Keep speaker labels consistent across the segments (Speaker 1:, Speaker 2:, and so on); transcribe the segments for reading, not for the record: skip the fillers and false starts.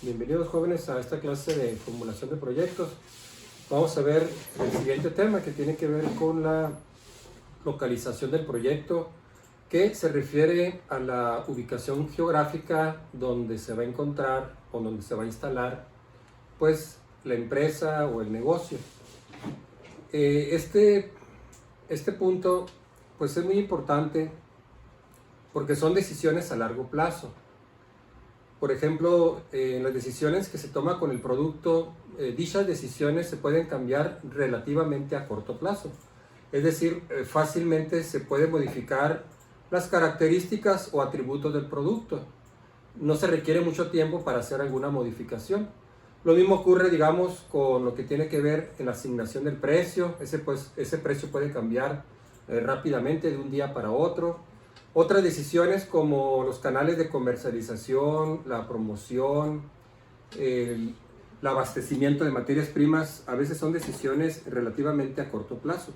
Speaker 1: Bienvenidos jóvenes a esta clase de formulación de proyectos. Vamos a ver el siguiente tema que tiene que ver con la localización del proyecto, que se refiere a la ubicación geográfica donde se va a encontrar o donde se va a instalar pues la empresa o el negocio. Este punto pues es muy importante porque son decisiones a largo plazo. Por ejemplo, las decisiones que se toman con el producto, dichas decisiones se pueden cambiar relativamente a corto plazo. Es decir, fácilmente se puede modificar las características o atributos del producto. No se requiere mucho tiempo para hacer alguna modificación. Lo mismo ocurre, digamos, con lo que tiene que ver en la asignación del precio. Ese precio puede cambiar rápidamente de un día para otro. Otras decisiones como los canales de comercialización, la promoción, el abastecimiento de materias primas, a veces son decisiones relativamente a corto plazo.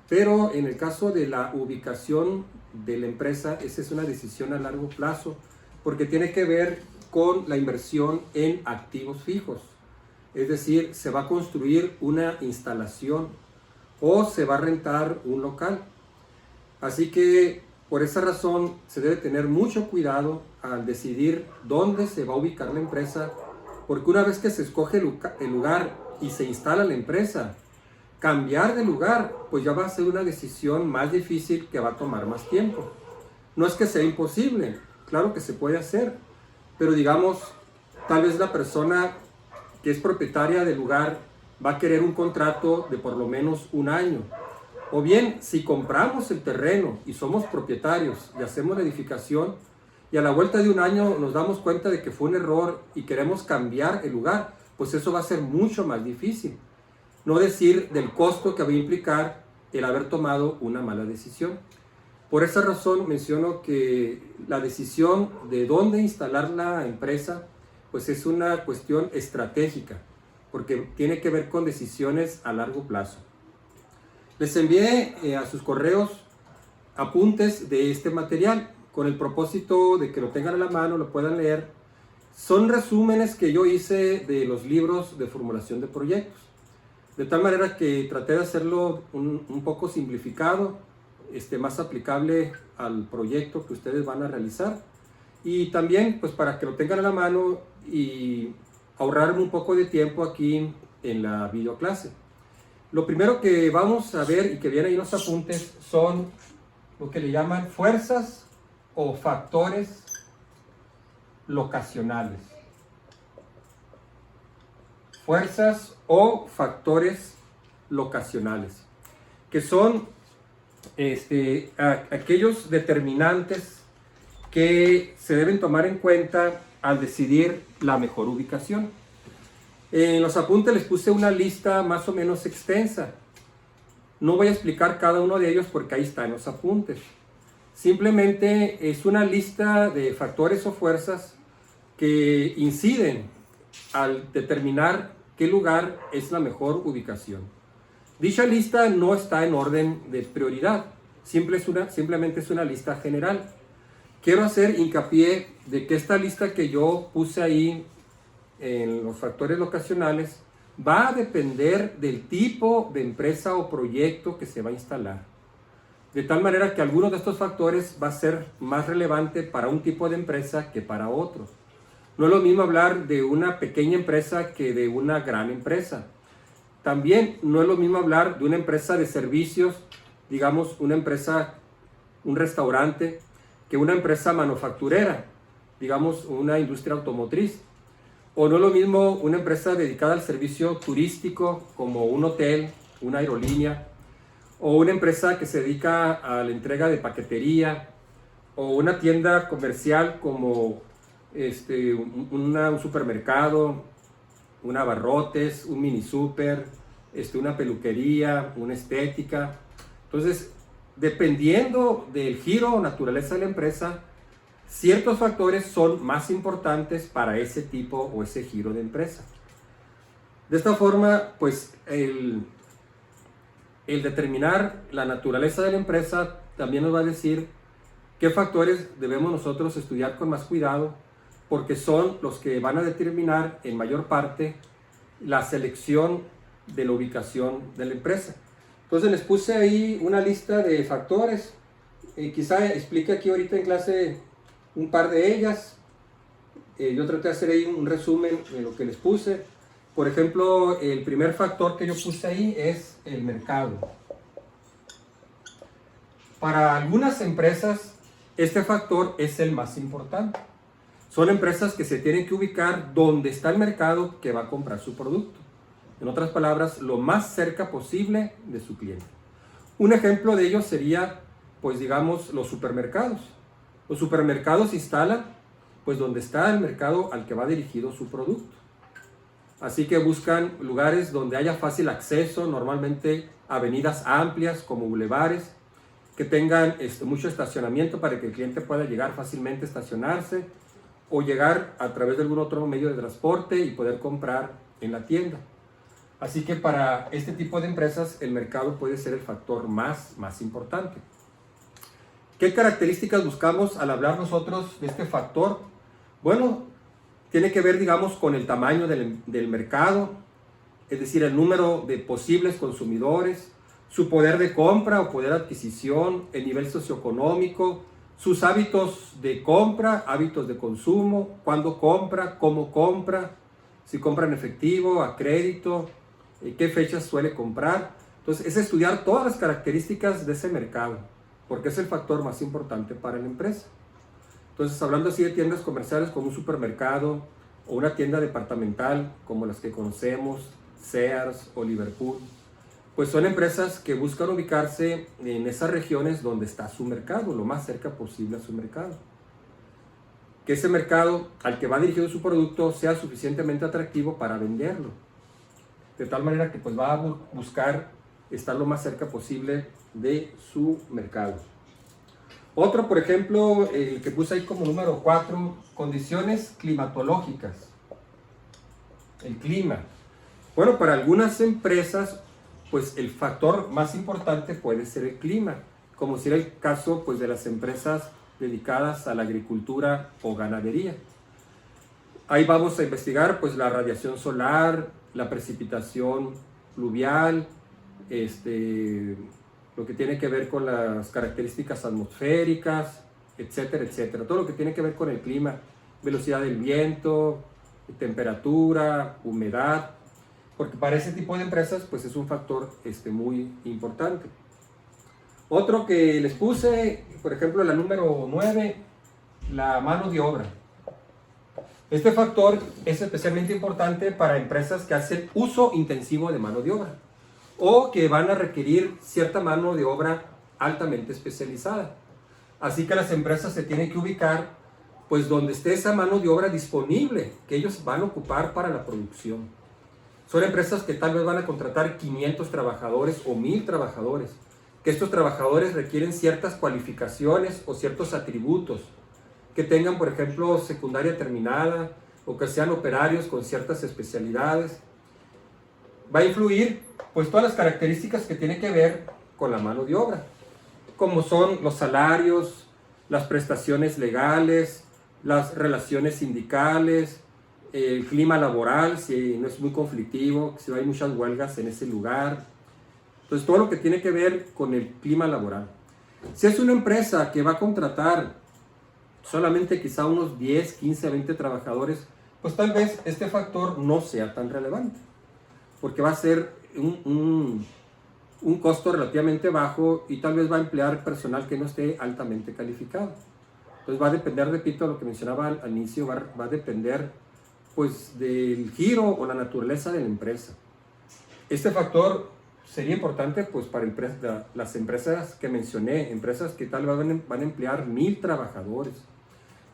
Speaker 1: Pero en el caso de la ubicación de la empresa, esa es una decisión a largo plazo, porque tiene que ver con la inversión en activos fijos. Es decir, se va a construir una instalación o se va a rentar un local. Así que por esa razón se debe tener mucho cuidado al decidir dónde se va a ubicar la empresa, porque una vez que se escoge el lugar y se instala la empresa, cambiar de lugar pues ya va a ser una decisión más difícil que va a tomar más tiempo. No es que sea imposible, claro que se puede hacer, pero digamos, tal vez la persona que es propietaria del lugar va a querer un contrato de por lo menos un año. O bien, si compramos el terreno y somos propietarios y hacemos la edificación y a la vuelta de un año nos damos cuenta de que fue un error y queremos cambiar el lugar, pues eso va a ser mucho más difícil. No decir del costo que va a implicar el haber tomado una mala decisión. Por esa razón menciono que la decisión de dónde instalar la empresa pues es una cuestión estratégica, porque tiene que ver con decisiones a largo plazo. Les envié a sus correos apuntes de este material con el propósito de que lo tengan a la mano, lo puedan leer. Son resúmenes que yo hice de los libros de formulación de proyectos. De tal manera que traté de hacerlo un poco simplificado, más aplicable al proyecto que ustedes van a realizar. Y también pues para que lo tengan a la mano y ahorrarme un poco de tiempo aquí en la videoclase. Lo primero que vamos a ver y que viene ahí en los apuntes son lo que le llaman fuerzas o factores locacionales. Fuerzas o factores locacionales, que son aquellos determinantes que se deben tomar en cuenta al decidir la mejor ubicación. En los apuntes les puse una lista más o menos extensa. No voy a explicar cada uno de ellos porque ahí está en los apuntes. Simplemente es una lista de factores o fuerzas que inciden al determinar qué lugar es la mejor ubicación. Dicha lista no está en orden de prioridad, simplemente es una lista general. Quiero hacer hincapié de que esta lista que yo puse ahí en los factores locacionales va a depender del tipo de empresa o proyecto que se va a instalar. De tal manera que algunos de estos factores va a ser más relevante para un tipo de empresa que para otro. No es lo mismo hablar de una pequeña empresa que de una gran empresa. También no es lo mismo hablar de una empresa de servicios, digamos una empresa, un restaurante, que una empresa manufacturera, digamos una industria automotriz. O no es lo mismo una empresa dedicada al servicio turístico como un hotel, una aerolínea, o una empresa que se dedica a la entrega de paquetería, o una tienda comercial como un supermercado, un abarrotes, un mini super, una peluquería, una estética. Entonces, dependiendo del giro o naturaleza de la empresa, ciertos factores son más importantes para ese tipo o ese giro de empresa. De esta forma, pues el determinar la naturaleza de la empresa también nos va a decir qué factores debemos nosotros estudiar con más cuidado porque son los que van a determinar en mayor parte la selección de la ubicación de la empresa. Entonces les puse ahí una lista de factores, quizá explique aquí ahorita en clase un par de ellas. Yo traté de hacer ahí un resumen de lo que les puse. Por ejemplo, el primer factor que yo puse ahí es el mercado. Para algunas empresas, este factor es el más importante. Son empresas que se tienen que ubicar donde está el mercado que va a comprar su producto. En otras palabras, lo más cerca posible de su cliente. Un ejemplo de ello sería, pues digamos, los supermercados. Los supermercados se instalan, pues donde está el mercado al que va dirigido su producto. Así que buscan lugares donde haya fácil acceso, normalmente avenidas amplias como bulevares, que tengan mucho estacionamiento para que el cliente pueda llegar fácilmente a estacionarse o llegar a través de algún otro medio de transporte y poder comprar en la tienda. Así que para este tipo de empresas el mercado puede ser el factor más importante. ¿Qué características buscamos al hablar nosotros de este factor? Bueno, tiene que ver, digamos, con el tamaño del mercado, es decir, el número de posibles consumidores, su poder de compra o poder de adquisición, el nivel socioeconómico, sus hábitos de compra, hábitos de consumo, cuándo compra, cómo compra, si compra en efectivo, a crédito, qué fechas suele comprar. Entonces, es estudiar todas las características de ese mercado, porque es el factor más importante para la empresa. Entonces, hablando así de tiendas comerciales como un supermercado o una tienda departamental como las que conocemos, Sears o Liverpool, pues son empresas que buscan ubicarse en esas regiones donde está su mercado, lo más cerca posible a su mercado. Que ese mercado al que va dirigido su producto sea suficientemente atractivo para venderlo. De tal manera que pues va a buscar estar lo más cerca posible de su mercado. Otro, por ejemplo, el que puse ahí como número 4, condiciones climatológicas. El clima. Bueno, para algunas empresas, pues el factor más importante puede ser el clima, como si era el caso pues, de las empresas dedicadas a la agricultura o ganadería. Ahí vamos a investigar pues, la radiación solar, la precipitación pluvial, lo que tiene que ver con las características atmosféricas, etcétera, etcétera. Todo lo que tiene que ver con el clima, velocidad del viento, temperatura, humedad, porque para ese tipo de empresas pues es un factor muy importante. Otro que les puse, por ejemplo, la número 9, la mano de obra. Este factor es especialmente importante para empresas que hacen uso intensivo de mano de obra o que van a requerir cierta mano de obra altamente especializada. Así que las empresas se tienen que ubicar pues donde esté esa mano de obra disponible que ellos van a ocupar para la producción. Son empresas que tal vez van a contratar 500 trabajadores o 1000 trabajadores, que estos trabajadores requieren ciertas cualificaciones o ciertos atributos, que tengan, por ejemplo, secundaria terminada o que sean operarios con ciertas especialidades. Va a influir pues todas las características que tienen que ver con la mano de obra, como son los salarios, las prestaciones legales, las relaciones sindicales, el clima laboral, si no es muy conflictivo, si no hay muchas huelgas en ese lugar. Entonces, todo lo que tiene que ver con el clima laboral. Si es una empresa que va a contratar solamente quizá unos 10, 15, 20 trabajadores, pues tal vez este factor no sea tan relevante, porque va a ser un costo relativamente bajo y tal vez va a emplear personal que no esté altamente calificado. Entonces va a depender, repito, lo que mencionaba al inicio, va a depender pues del giro o la naturaleza de la empresa. Este factor sería importante pues para las empresas que mencioné, empresas que tal vez van a emplear 1000 trabajadores.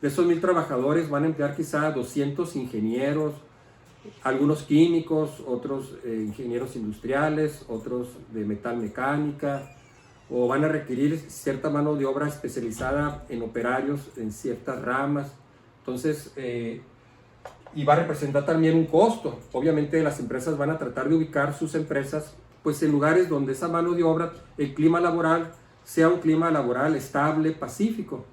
Speaker 1: De esos 1000 trabajadores van a emplear quizá 200 ingenieros, algunos químicos, otros ingenieros industriales, otros de metal mecánica, o van a requerir cierta mano de obra especializada en operarios en ciertas ramas. Entonces, y va a representar también un costo. Obviamente las empresas van a tratar de ubicar sus empresas pues en lugares donde esa mano de obra, el clima laboral, sea un clima laboral estable, pacífico.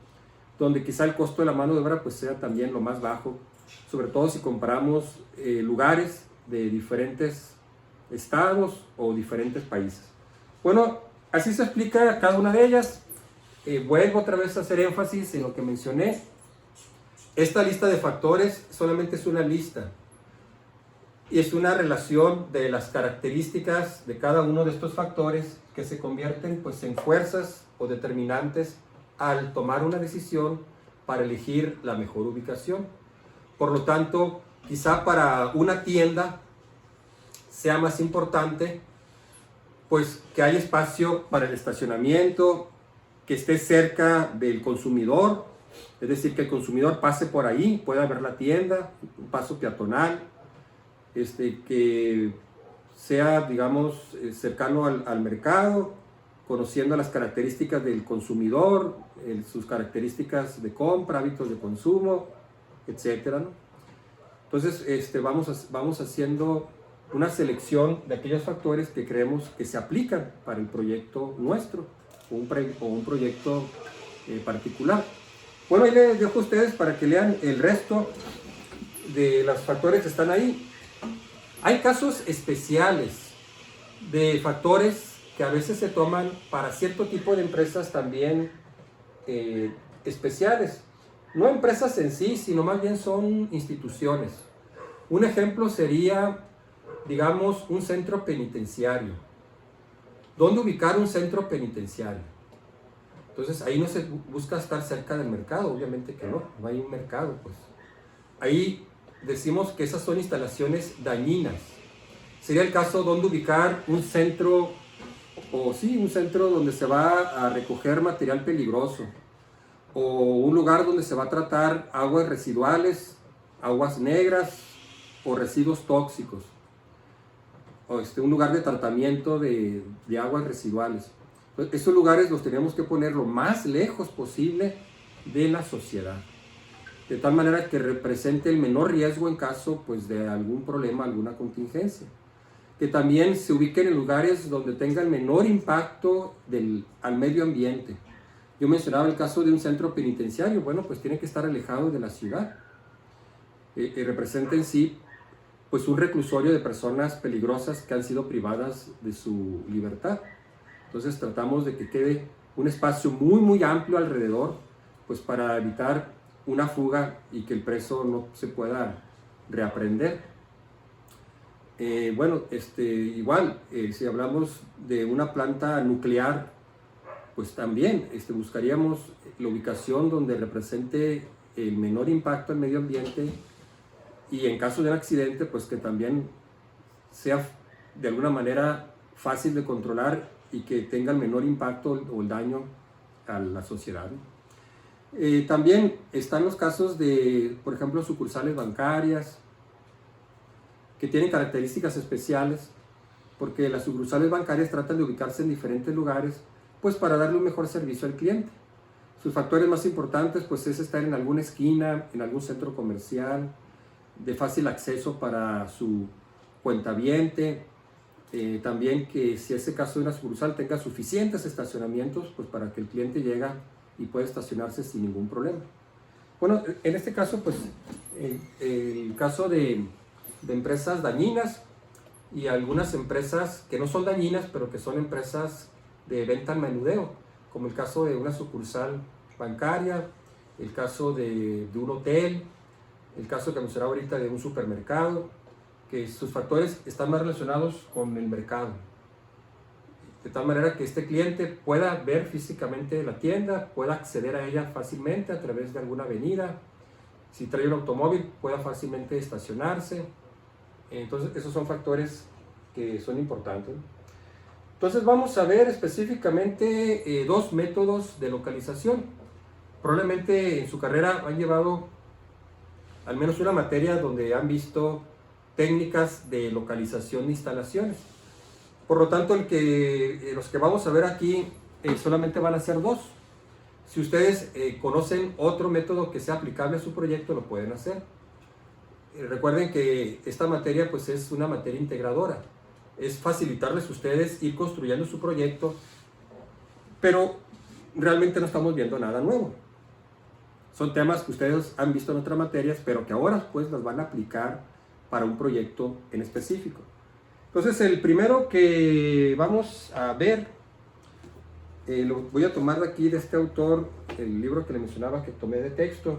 Speaker 1: donde quizá el costo de la mano de obra pues sea también lo más bajo, sobre todo si comparamos lugares de diferentes estados o diferentes países. Bueno, así se explica cada una de ellas. Vuelvo otra vez a hacer énfasis en lo que mencioné. Esta lista de factores solamente es una lista y es una relación de las características de cada uno de estos factores que se convierten pues en fuerzas o determinantes al tomar una decisión para elegir la mejor ubicación. Por lo tanto, quizá para una tienda sea más importante pues que haya espacio para el estacionamiento, que esté cerca del consumidor, es decir, que el consumidor pase por ahí, pueda ver la tienda, un paso peatonal, que sea, digamos, cercano al mercado, conociendo las características del consumidor, sus características de compra, hábitos de consumo, etcétera, ¿no? Entonces, vamos haciendo una selección de aquellos factores que creemos que se aplican para el proyecto nuestro o un proyecto particular. Bueno, ahí les dejo a ustedes para que lean el resto de los factores que están ahí. Hay casos especiales de factores que a veces se toman para cierto tipo de empresas también especiales. No empresas en sí, sino más bien son instituciones. Un ejemplo sería, digamos, un centro penitenciario. ¿Dónde ubicar un centro penitenciario? Entonces ahí no se busca estar cerca del mercado, obviamente que no hay un mercado, pues. Ahí decimos que esas son instalaciones dañinas. Sería el caso donde ubicar un centro, un centro donde se va a recoger material peligroso, o un lugar donde se va a tratar aguas residuales, aguas negras o residuos tóxicos, o un lugar de tratamiento de aguas residuales. Entonces, esos lugares los tenemos que poner lo más lejos posible de la sociedad, de tal manera que represente el menor riesgo en caso pues, de algún problema, alguna contingencia. Que también se ubiquen en lugares donde tengan menor impacto al medio ambiente. Yo mencionaba el caso de un centro penitenciario. Bueno, pues tiene que estar alejado de la ciudad. Representa en sí pues, un reclusorio de personas peligrosas que han sido privadas de su libertad. Entonces tratamos de que quede un espacio muy amplio alrededor, pues para evitar una fuga y que el preso no se pueda reaprender. Igual, si hablamos de una planta nuclear, pues también buscaríamos la ubicación donde represente el menor impacto al medio ambiente y en caso de un accidente, pues que también sea de alguna manera fácil de controlar y que tenga el menor impacto o el daño a la sociedad, ¿no? También están los casos de, por ejemplo, sucursales bancarias, que tienen características especiales, porque las sucursales bancarias tratan de ubicarse en diferentes lugares, pues para darle un mejor servicio al cliente. Sus factores más importantes, pues es estar en alguna esquina, en algún centro comercial, de fácil acceso para su cuentaviente, también que si ese caso de una sucursal tenga suficientes estacionamientos, pues para que el cliente llegue y pueda estacionarse sin ningún problema. Bueno, en este caso, pues el caso de empresas dañinas y algunas empresas que no son dañinas, pero que son empresas de venta al menudeo, como el caso de una sucursal bancaria, el caso de un hotel, el caso que mencionaba ahorita de un supermercado, que sus factores están más relacionados con el mercado, de tal manera que este cliente pueda ver físicamente la tienda, pueda acceder a ella fácilmente a través de alguna avenida, si trae un automóvil pueda fácilmente estacionarse. Entonces esos son factores que son importantes. Entonces vamos a ver específicamente dos métodos de localización. Probablemente en su carrera han llevado al menos una materia donde han visto técnicas de localización de instalaciones. Por lo tanto, los que vamos a ver aquí solamente van a ser dos. Si ustedes conocen otro método que sea aplicable a su proyecto, lo pueden hacer. Recuerden que esta materia pues es una materia integradora, es facilitarles a ustedes ir construyendo su proyecto, pero realmente no estamos viendo nada nuevo. son temas que ustedes han visto en otras materias, pero que ahora pues las van a aplicar para un proyecto en específico. Entonces el primero que vamos a ver, lo voy a tomar de aquí de este autor, el libro que le mencionaba que tomé de texto,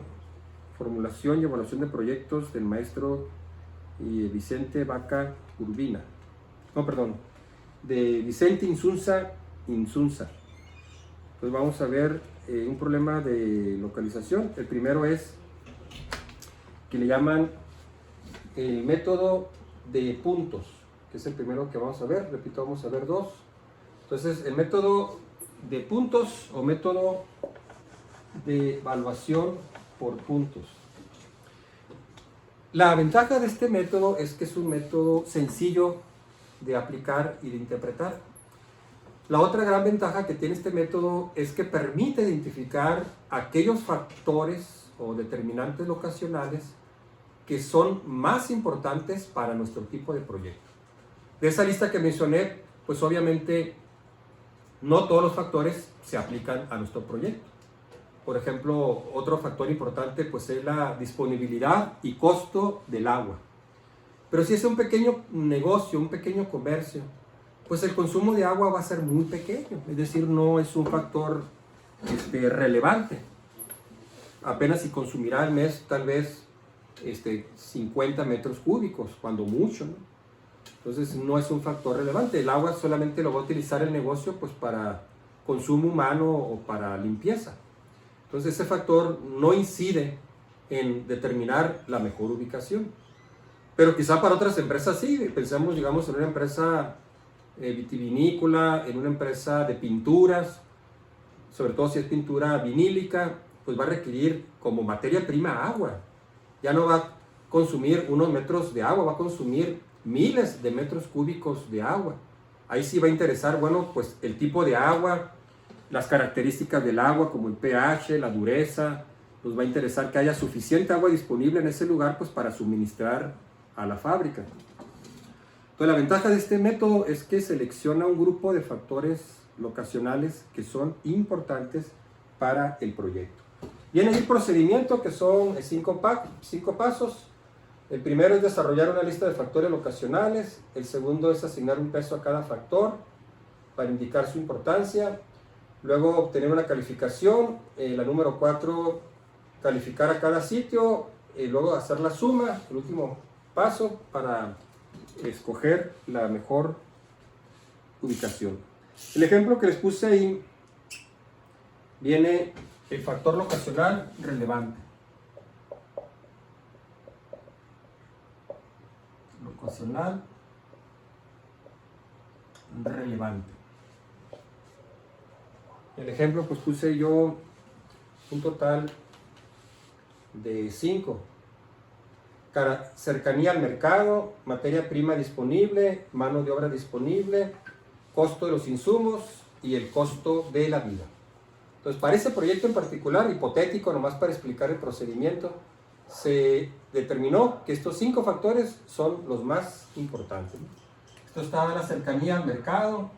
Speaker 1: Formulación y Evaluación de Proyectos del maestro Vicente Vaca Urbina. No, perdón, de Vicente Insunza. Entonces vamos a ver un problema de localización. El primero es que le llaman el método de puntos, que es el primero que vamos a ver. Repito, vamos a ver dos. Entonces, el método de puntos o método de evaluación por puntos. La ventaja de este método es que es un método sencillo de aplicar y de interpretar. La otra gran ventaja que tiene este método es que permite identificar aquellos factores o determinantes locacionales que son más importantes para nuestro tipo de proyecto. De esa lista que mencioné, pues obviamente no todos los factores se aplican a nuestro proyecto. Por ejemplo, otro factor importante pues es la disponibilidad y costo del agua. Pero si es un pequeño negocio, un pequeño comercio, pues el consumo de agua va a ser muy pequeño, es decir, no es un factor relevante. Apenas si consumirá al mes tal vez 50 metros cúbicos, cuando mucho, ¿no? Entonces no es un factor relevante. El agua solamente lo va a utilizar el negocio pues para consumo humano o para limpieza. Entonces ese factor no incide en determinar la mejor ubicación. Pero quizá para otras empresas sí. Pensemos, digamos, en una empresa vitivinícola, en una empresa de pinturas, sobre todo si es pintura vinílica, pues va a requerir como materia prima agua. Ya no va a consumir unos metros de agua, va a consumir miles de metros cúbicos de agua. Ahí sí va a interesar, bueno, pues el tipo de agua, las características del agua como el pH, la dureza. Nos va a interesar que haya suficiente agua disponible en ese lugar pues para suministrar a la fábrica. Entonces la ventaja de este método es que selecciona un grupo de factores locacionales que son importantes para el proyecto. Viene ahí el procedimiento que son 5 pasos. El primero es desarrollar una lista de factores locacionales. El segundo es asignar un peso a cada factor para indicar su importancia. Luego obtener una calificación. La número 4, calificar a cada sitio. Luego hacer la suma. El último paso para escoger la mejor ubicación. El ejemplo que les puse ahí viene el factor locacional relevante. Locacional relevante. El ejemplo pues puse yo un total de 5. Cercanía al mercado, materia prima disponible, mano de obra disponible, costo de los insumos y el costo de la vida. Entonces, para ese proyecto en particular, hipotético, nomás para explicar el procedimiento, se determinó que estos 5 factores son los más importantes. Esto estaba la cercanía al mercado.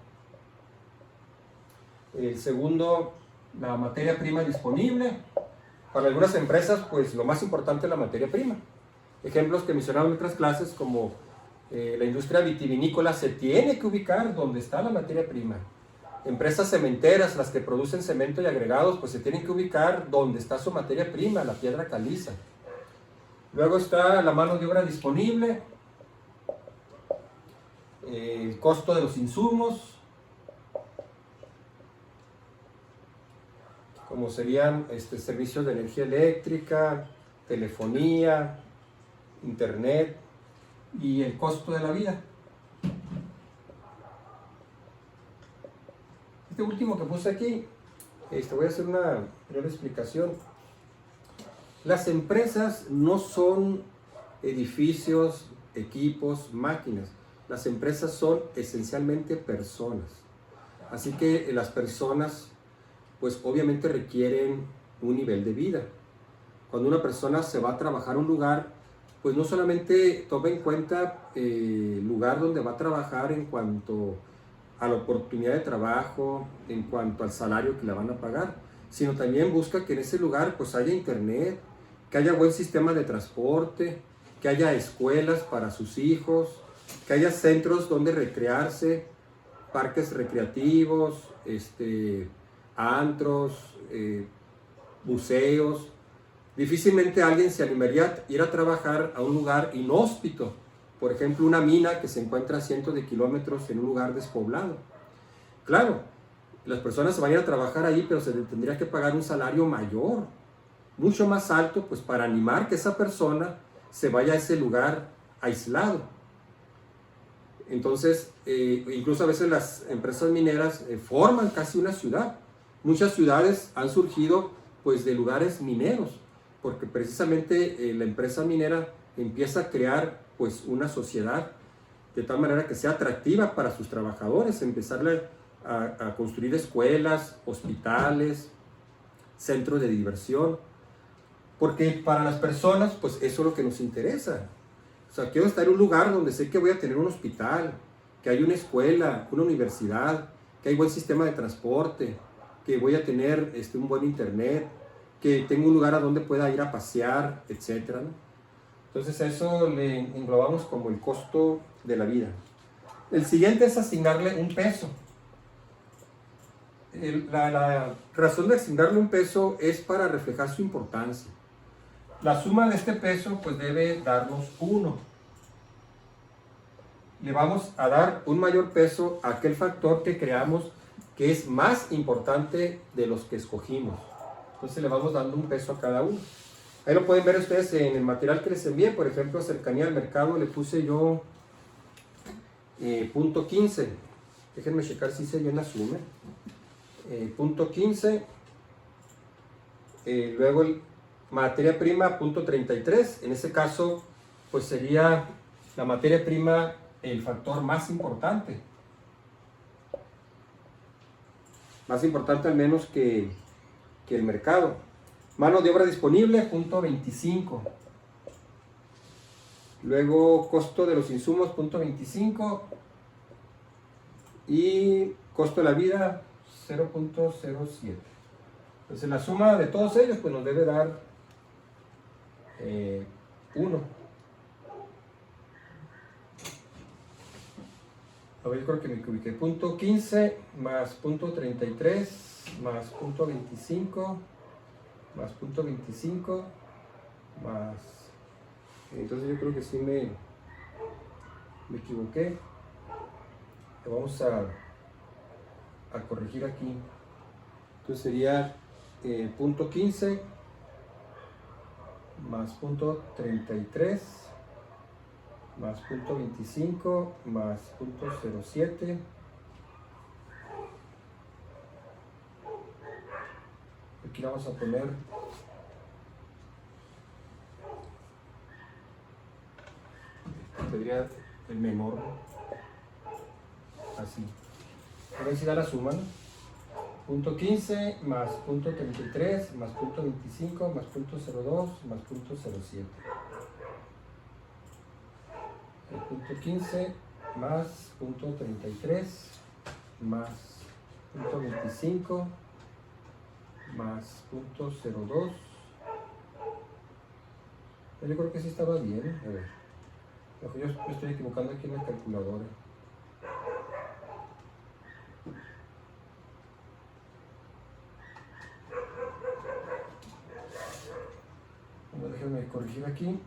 Speaker 1: El segundo, la materia prima disponible. Para algunas empresas, pues lo más importante es la materia prima. Ejemplos que mencionaron en otras clases como la industria vitivinícola se tiene que ubicar donde está la materia prima. Empresas cementeras, las que producen cemento y agregados, pues se tienen que ubicar donde está su materia prima, la piedra caliza. Luego está la mano de obra disponible, el costo de los insumos, como serían servicios de energía eléctrica, telefonía, internet y el costo de la vida. Este último que puse aquí, voy a hacer una breve explicación. Las empresas no son edificios, equipos, máquinas. Las empresas son esencialmente personas. Así que las personas, pues obviamente requieren un nivel de vida. Cuando una persona se va a trabajar a un lugar, pues no solamente toma en cuenta el lugar donde va a trabajar en cuanto a la oportunidad de trabajo, en cuanto al salario que le van a pagar, sino también busca que en ese lugar pues haya internet, que haya buen sistema de transporte, que haya escuelas para sus hijos, que haya centros donde recrearse, parques recreativos, antros, museos. Difícilmente alguien se animaría a ir a trabajar a un lugar inhóspito, por ejemplo una mina que se encuentra a cientos de kilómetros en un lugar despoblado. Claro, las personas se van a ir a trabajar ahí, pero se le tendría que pagar un salario mayor, mucho más alto, pues para animar que esa persona se vaya a ese lugar aislado. Entonces, incluso a veces las empresas mineras forman casi una ciudad. Muchas ciudades han surgido pues de lugares mineros, porque precisamente la empresa minera empieza a crear pues una sociedad de tal manera que sea atractiva para sus trabajadores, empezarle a construir escuelas, hospitales, centros de diversión, porque para las personas pues eso es lo que nos interesa. O sea, quiero estar en un lugar donde sé que voy a tener un hospital, que hay una escuela, una universidad, que hay buen sistema de transporte, que voy a tener un buen internet, que tengo un lugar a donde pueda ir a pasear, etc., ¿no? Entonces eso le englobamos como el costo de la vida. El siguiente es asignarle un peso. La razón de asignarle un peso es para reflejar su importancia. La suma de este peso pues debe darnos 1. Le vamos a dar un mayor peso a aquel factor que creamos que es más importante de los que escogimos. Entonces le vamos dando un peso a cada uno. Ahí lo pueden ver ustedes en el material que les envié. Por ejemplo, cercanía al mercado le puse yo punto 15. Déjenme checar si hice bien la suma. Punto 15. Luego el materia prima punto 33. En ese caso pues sería la materia prima el factor más importante. Más importante al menos que el mercado. Mano de obra disponible, punto 25. Luego costo de los insumos, punto 25. Y costo de la vida, 0.07. Entonces la suma de todos ellos pues nos debe dar 1. A ver, yo creo que me ubiqué. Punto 15 más punto 33 más punto 25 más punto 25 más... Entonces yo creo que sí me equivoqué. Lo vamos a corregir aquí. Entonces sería punto 15 más punto 33 más punto 25 más punto 07 aquí le vamos a poner sería el menor, así. A ver si da la suma, ¿no? Punto 15 más punto 33 más punto 25 más punto 02 más punto 07. El punto 15 más punto 33 más punto 25 más punto 02. Yo creo que sí estaba bien. A ver, yo me estoy equivocando aquí en la calculadora. Bueno, déjenme corregir aquí.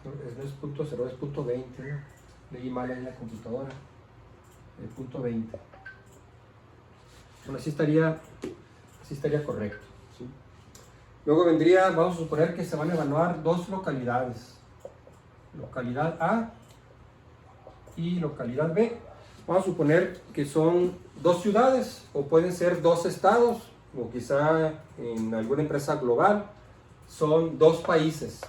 Speaker 1: No es punto 0, es punto 20, ¿no? Leí mal ahí en la computadora. El punto 20. Bueno, así estaría correcto, ¿sí? Luego vendría, vamos a suponer que se van a evaluar 2 localidades. Localidad A y localidad B. Vamos a suponer que son 2 ciudades, o pueden ser 2 estados, o quizá en alguna empresa global, son 2 países.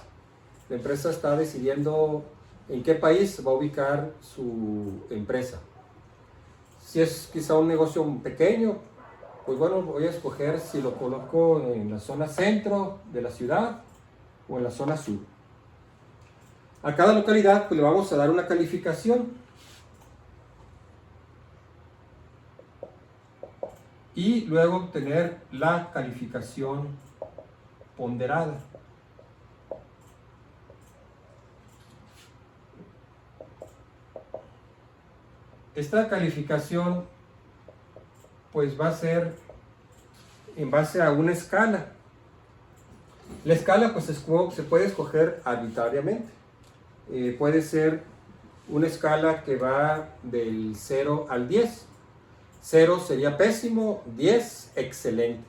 Speaker 1: La empresa está decidiendo en qué país va a ubicar su empresa. Si es quizá un negocio pequeño, pues bueno, voy a escoger si lo coloco en la zona centro de la ciudad o en la zona sur. A cada localidad pues le vamos a dar una calificación. Y luego obtener la calificación ponderada. Esta calificación pues va a ser en base a una escala. La escala pues se puede escoger arbitrariamente. Puede ser una escala que va del 0 al 10. 0 sería pésimo, 10 excelente.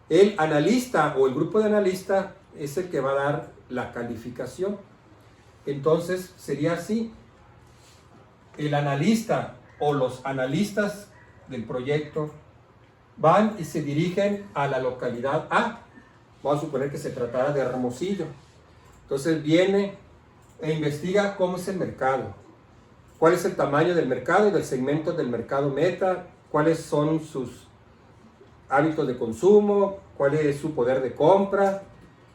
Speaker 1: El analista o el grupo de analista es el que va a dar la calificación. Entonces sería así. El analista o los analistas del proyecto van y se dirigen a la localidad A. Vamos a suponer que se tratara de Hermosillo. Entonces viene e investiga cómo es el mercado, cuál es el tamaño del mercado y del segmento del mercado meta, cuáles son sus hábitos de consumo, cuál es su poder de compra,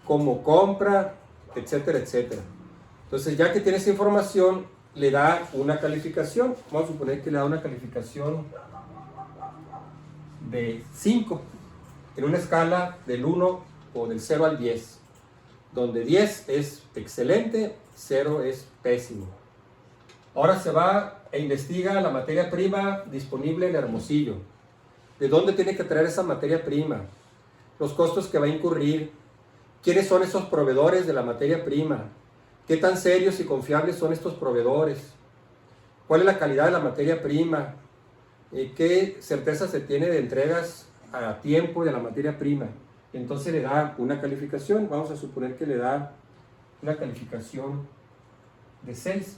Speaker 1: cómo compra, etcétera, etcétera. Entonces, ya que tiene esa información, le da una calificación. Vamos a suponer que le da una calificación de 5 en una escala del 1 o del 0 al 10, donde 10 es excelente, 0 es pésimo. Ahora se va e investiga la materia prima disponible en Hermosillo. ¿De dónde tiene que traer esa materia prima? Los costos que va a incurrir. ¿Quiénes son esos proveedores de la materia prima? ¿Qué tan serios y confiables son estos proveedores? ¿Cuál es la calidad de la materia prima? ¿Qué certeza se tiene de entregas a tiempo de la materia prima? Entonces le da una calificación. Vamos a suponer que le da una calificación de 6.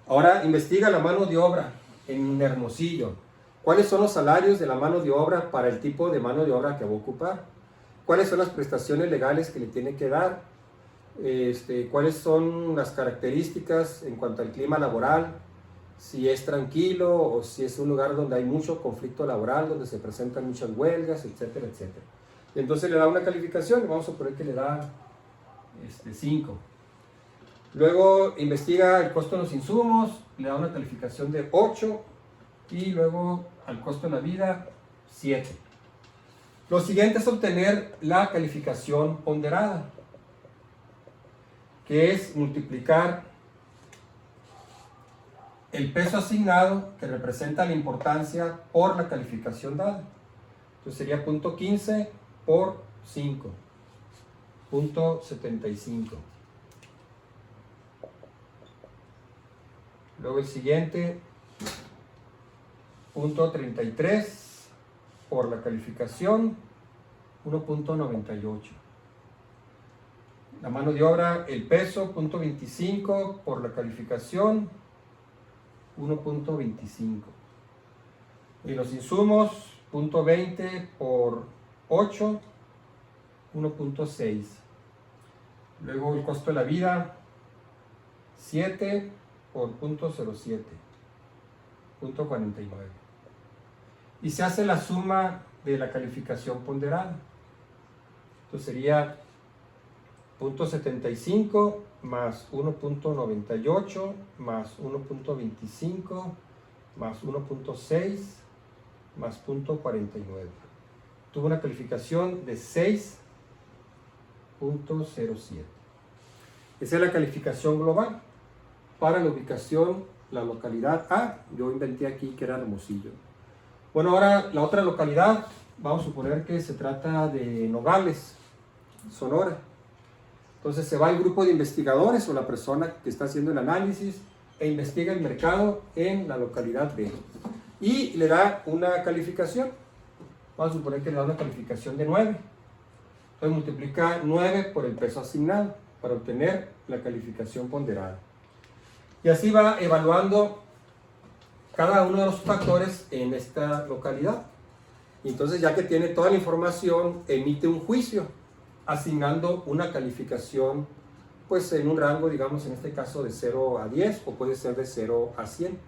Speaker 1: Ahora investiga la mano de obra en Hermosillo. ¿Cuáles son los salarios de la mano de obra para el tipo de mano de obra que va a ocupar? ¿Cuáles son las prestaciones legales que le tiene que dar? ¿Cuáles son las características en cuanto al clima laboral? Si es tranquilo o si es un lugar donde hay mucho conflicto laboral, donde se presentan muchas huelgas, etcétera, etcétera. Y entonces le da una calificación, vamos a poner que le da 5. Luego investiga el costo de los insumos, le da una calificación de 8 y luego al costo de la vida 7. Lo siguiente es obtener la calificación ponderada, que es multiplicar el peso asignado, que representa la importancia, por la calificación dada. Entonces sería 0.15 por 5, 0.75. Luego el siguiente, 0.33 por la calificación, 1.98. La mano de obra, el peso, 0.25 por la calificación, 1.25. Y los insumos, 0.20 por 8, 1.6. Luego el costo de la vida, 7 por 0.07, 0.49. Y se hace la suma de la calificación ponderada. Entonces sería 0.75 más 1.98 más 1.25 más 1.6 más 0.49. Tuvo una calificación de 6.07. Esa es la calificación global para la ubicación, la localidad A. Yo inventé aquí que era Hermosillo. Bueno, ahora la otra localidad, vamos a suponer que se trata de Nogales, Sonora. Entonces se va el grupo de investigadores o la persona que está haciendo el análisis e investiga el mercado en la localidad B y le da una calificación. Vamos a suponer que le da una calificación de 9. Entonces multiplica 9 por el peso asignado para obtener la calificación ponderada. Y así va evaluando cada uno de los factores en esta localidad. Y entonces, ya que tiene toda la información, emite un juicio asignando una calificación pues en un rango, digamos en este caso de 0 a 10 o puede ser de 0 a 100.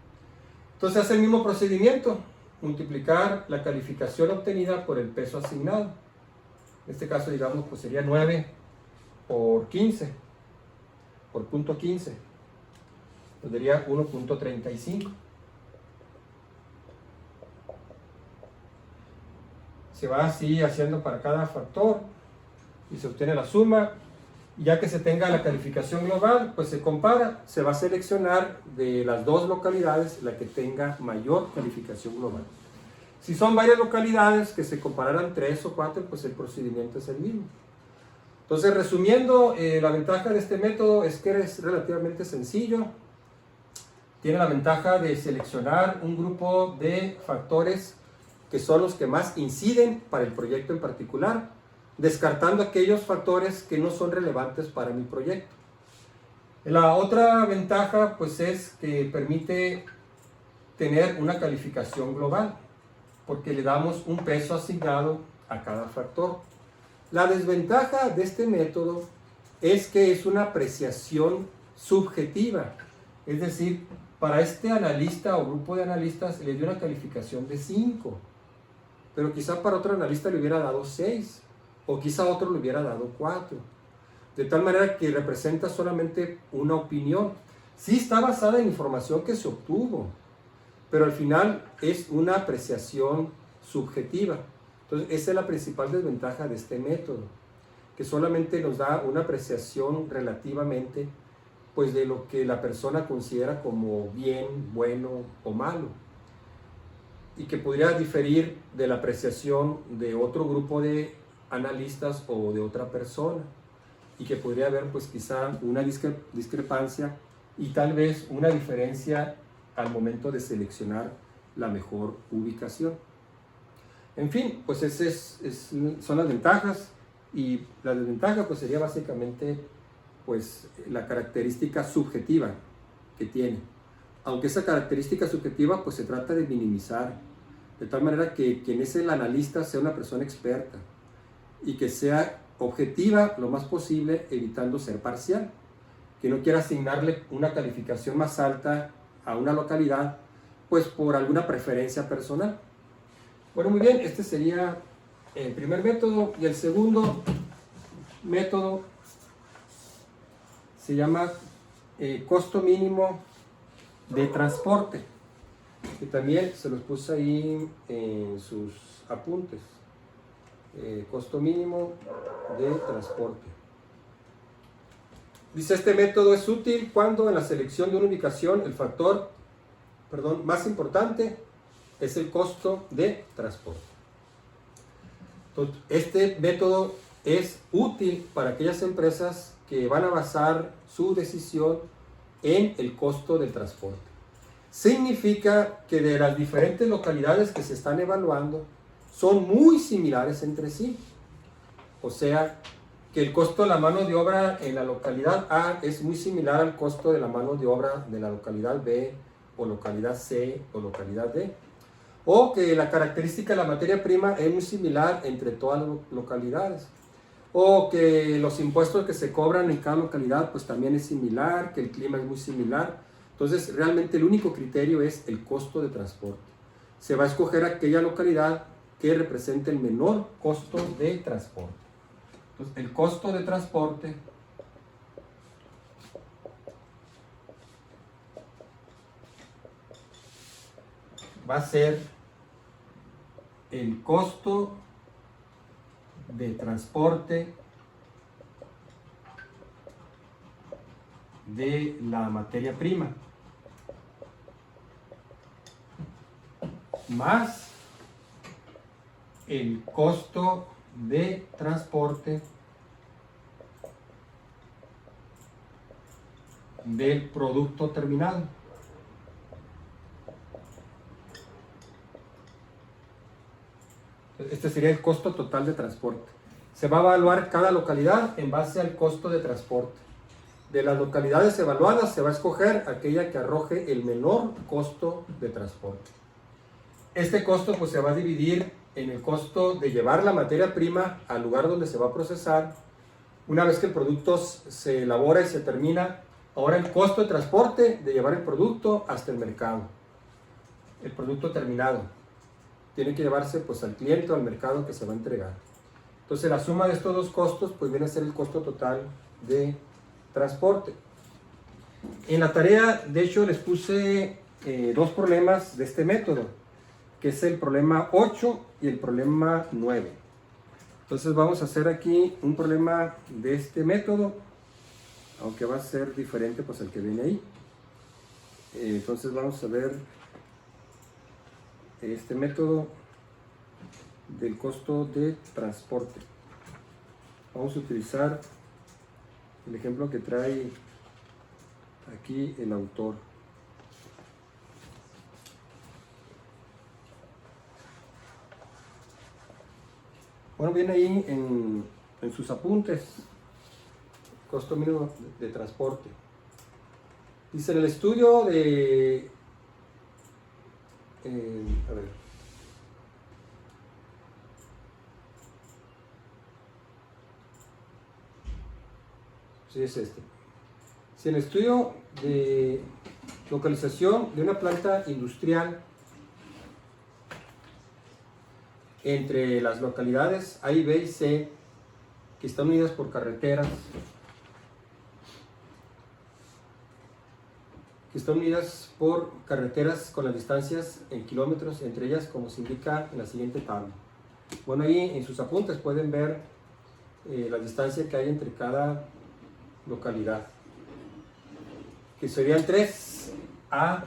Speaker 1: Entonces hace el mismo procedimiento, multiplicar la calificación obtenida por el peso asignado. En este caso, digamos, pues sería 9 por 15. por punto 15. Nos daría 1.35. Se va así haciendo para cada factor y se obtiene la suma. Ya que se tenga la calificación global, pues se compara, se va a seleccionar de las dos localidades la que tenga mayor calificación global. Si son varias localidades que se compararan 3 o 4, pues el procedimiento es el mismo. Entonces, resumiendo, la ventaja de este método es que es relativamente sencillo. Tiene la ventaja de seleccionar un grupo de factores que son los que más inciden para el proyecto en particular, descartando aquellos factores que no son relevantes para mi proyecto. La otra ventaja pues es que permite tener una calificación global, porque le damos un peso asignado a cada factor. La desventaja de este método es que es una apreciación subjetiva, es decir, para este analista o grupo de analistas le dio una calificación de 5, pero quizá para otro analista le hubiera dado 6, o quizá otro le hubiera dado 4, de tal manera que representa solamente una opinión. Sí está basada en información que se obtuvo, pero al final es una apreciación subjetiva. Entonces esa es la principal desventaja de este método, que solamente nos da una apreciación relativamente pues de lo que la persona considera como bien, bueno o malo, y que podría diferir de la apreciación de otro grupo de analistas o de otra persona, y que podría haber pues quizá una discrepancia y tal vez una diferencia al momento de seleccionar la mejor ubicación. En fin, pues esas son las ventajas, y la desventaja pues sería básicamente pues la característica subjetiva que tiene. Aunque esa característica subjetiva pues se trata de minimizar, de tal manera que quien es el analista sea una persona experta y que sea objetiva lo más posible, evitando ser parcial, que no quiera asignarle una calificación más alta a una localidad pues por alguna preferencia personal. Bueno, muy bien, este sería el primer método, y el segundo método se llama costo mínimo de transporte, que también se los puse ahí en sus apuntes. Costo mínimo de transporte. Dice, este método es útil cuando en la selección de una ubicación el factor más importante es el costo de transporte. Entonces, este método es útil para aquellas empresas que van a basar su decisión en el costo del transporte. Significa que de las diferentes localidades que se están evaluando son muy similares entre sí. O sea, que el costo de la mano de obra en la localidad A es muy similar al costo de la mano de obra de la localidad B, o localidad C, o localidad D. O que la característica de la materia prima es muy similar entre todas las localidades. O que los impuestos que se cobran en cada localidad pues también es similar, que el clima es muy similar. Entonces realmente el único criterio es el costo de transporte. Se va a escoger aquella localidad que represente el menor costo de transporte. Entonces el costo de transporte va a ser el costo de transporte de la materia prima más el costo de transporte del producto terminado. Este sería el costo total de transporte. Se va a evaluar cada localidad en base al costo de transporte. De las localidades evaluadas se va a escoger aquella que arroje el menor costo de transporte. Este costo pues se va a dividir en el costo de llevar la materia prima al lugar donde se va a procesar. Una vez que el producto se elabora y se termina, ahora el costo de transporte de llevar el producto hasta el mercado. El producto terminado tiene que llevarse pues al cliente o al mercado que se va a entregar. Entonces la suma de estos dos costos pues viene a ser el costo total de transporte. En la tarea, de hecho, les puse dos problemas de este método, que es el problema 8 y el problema 9. Entonces vamos a hacer aquí un problema de este método, aunque va a ser diferente pues el que viene ahí. Entonces vamos a ver este método del costo de transporte. Vamos a utilizar el ejemplo que trae aquí el autor. Bueno, viene ahí en sus apuntes, costo mínimo de transporte. Dice, en el estudio de... a ver. Sí, es este. Si en el estudio de localización de una planta industrial entre las localidades A, B y C, que están unidas por carreteras, con las distancias en kilómetros entre ellas, como se indica en la siguiente tabla. Bueno, ahí en sus apuntes pueden ver la distancia que hay entre cada localidad, que serían 3, A,